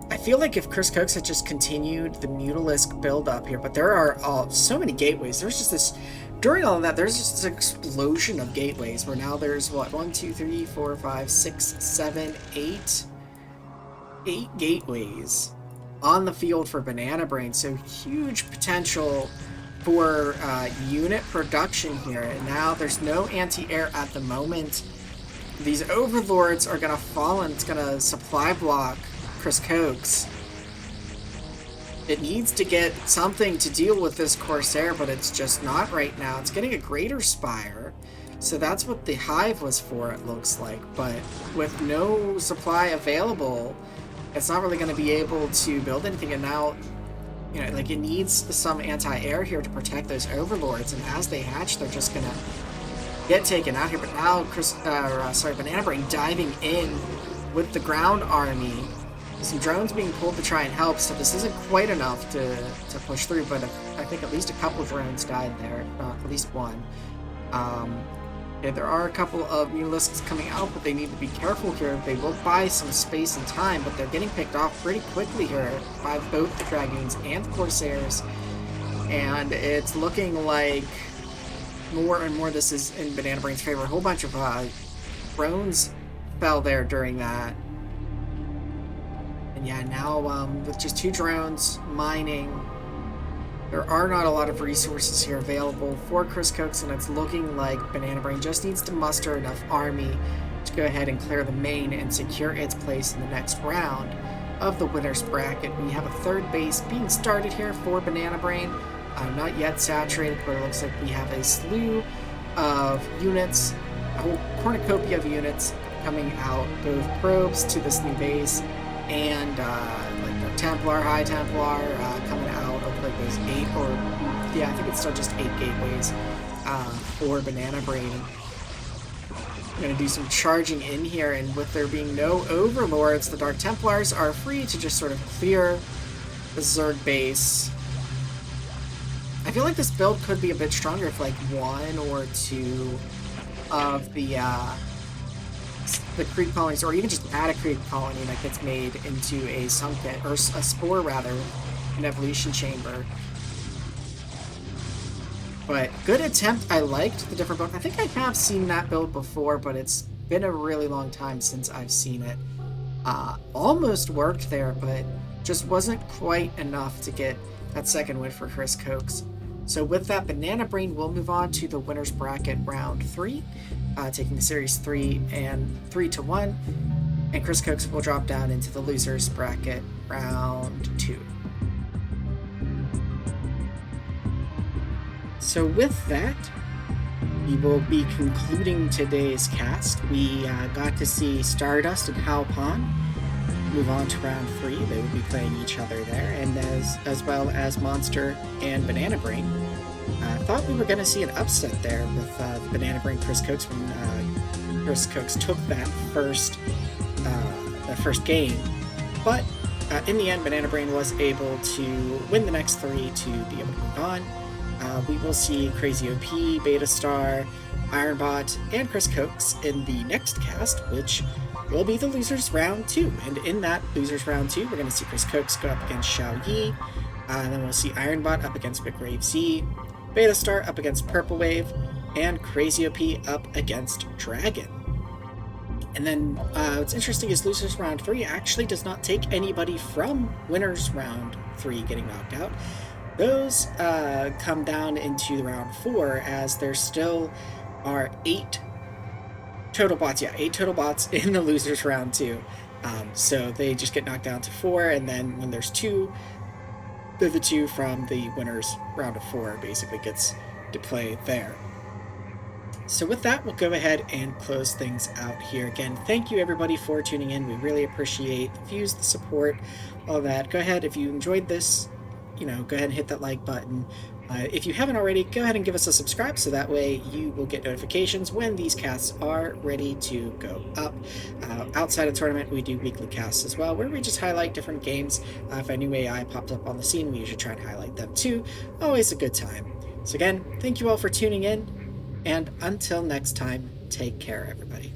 I feel like if Chris Cokes had just continued the Mutalisk build up here, but there are so many gateways. There's just this... During all of that, there's just this explosion of gateways where now there's, what, 1, 2, 3, 4, 5, 6, 7, 8... 8 gateways on the field for Banana Brain, so huge potential for unit production here. And now there's no anti-air at the moment. These Overlords are going to fall, and it's going to supply block Chris Cokes. It needs to get something to deal with this Corsair, but it's just not right now. It's getting a Greater Spire, so that's what the Hive was for, it looks like. But with no supply available, it's not really going to be able to build anything. And now, you know, like, it needs some anti-air here to protect those Overlords, and as they hatch, they're just going to get taken out here. But now Banana Brain diving in with the ground army. Some drones being pulled to try and help, so this isn't quite enough to push through, but I think at least a couple drones died there, at least one. Yeah, there are a couple of Mutalisks coming out, but they need to be careful here. They will buy some space and time, but they're getting picked off pretty quickly here by both the Dragoons and the Corsairs. And it's looking like more and more this is in Banana Brain's favor. A whole bunch of drones fell there during that. And yeah, now with just 2 drones mining, there are not a lot of resources here available for Chris Cokes, and it's looking like Banana Brain just needs to muster enough army to go ahead and clear the main and secure its place in the next round of the winner's bracket. We have a 3rd base being started here for Banana Brain. Not yet saturated, but it looks like we have a slew of units, a whole cornucopia of units coming out, both probes to this new base and like the Templar, High Templar coming out of like those 8 or, yeah, I think it's still just 8 gateways for Banana Brain. I'm going to do some charging in here, and with there being no Overlords, the Dark Templars are free to just sort of clear the Zerg base. I feel like this build could be a bit stronger if like 1 or 2 of the Creep colonies, or even just add a Creep colony that gets made into a sunken, or a spore rather, an evolution chamber. But good attempt. I liked the different build. I think I have seen that build before, but it's been a really long time since I've seen it. Almost worked there, but just wasn't quite enough to get that second win for Chris Cokes. So with that, Banana Brain will move on to the winner's bracket round 3, taking the series 3-1, and Chris Cokes will drop down into the loser's bracket round 2. So with that, we will be concluding today's cast. We got to see Stardust and Halpon move on to round 3. They will be playing each other there, and as well as Monster and Banana Brain. I thought we were going to see an upset there with Banana Brain Chris Cokes when Chris Cokes took that first game, but in the end, Banana Brain was able to win the next 3 to be able to move on. We will see Crazy OP, Beta Star, Ironbot, and Chris Cokes in the next cast, which will be the Losers Round 2. And in that Losers Round 2, we're going to see Chris Cokes go up against Xiao Yi, and then we'll see Ironbot up against Big Grave Z, Beta Star up against Purple Wave, and Crazy OP up against Dragon. And then what's interesting is Losers Round 3 actually does not take anybody from Winners Round 3 getting knocked out. Those come down into round 4, as there still are 8 total bots. Yeah, 8 total bots in the losers round 2. So they just get knocked down to 4, and then when there's 2, the 2 from the winners round of 4 basically gets to play there. So with that, we'll go ahead and close things out here. Again, thank you everybody for tuning in. We really appreciate the views, the support, all that. Go ahead, if you enjoyed this, go ahead and hit that like button. If you haven't already, go ahead and give us a subscribe so that way you will get notifications when these casts are ready to go up. Outside of tournament, we do weekly casts as well, where we just highlight different games. If a new AI pops up on the scene, we usually try and highlight them too. Always a good time. So again, thank you all for tuning in. And until next time, take care, everybody.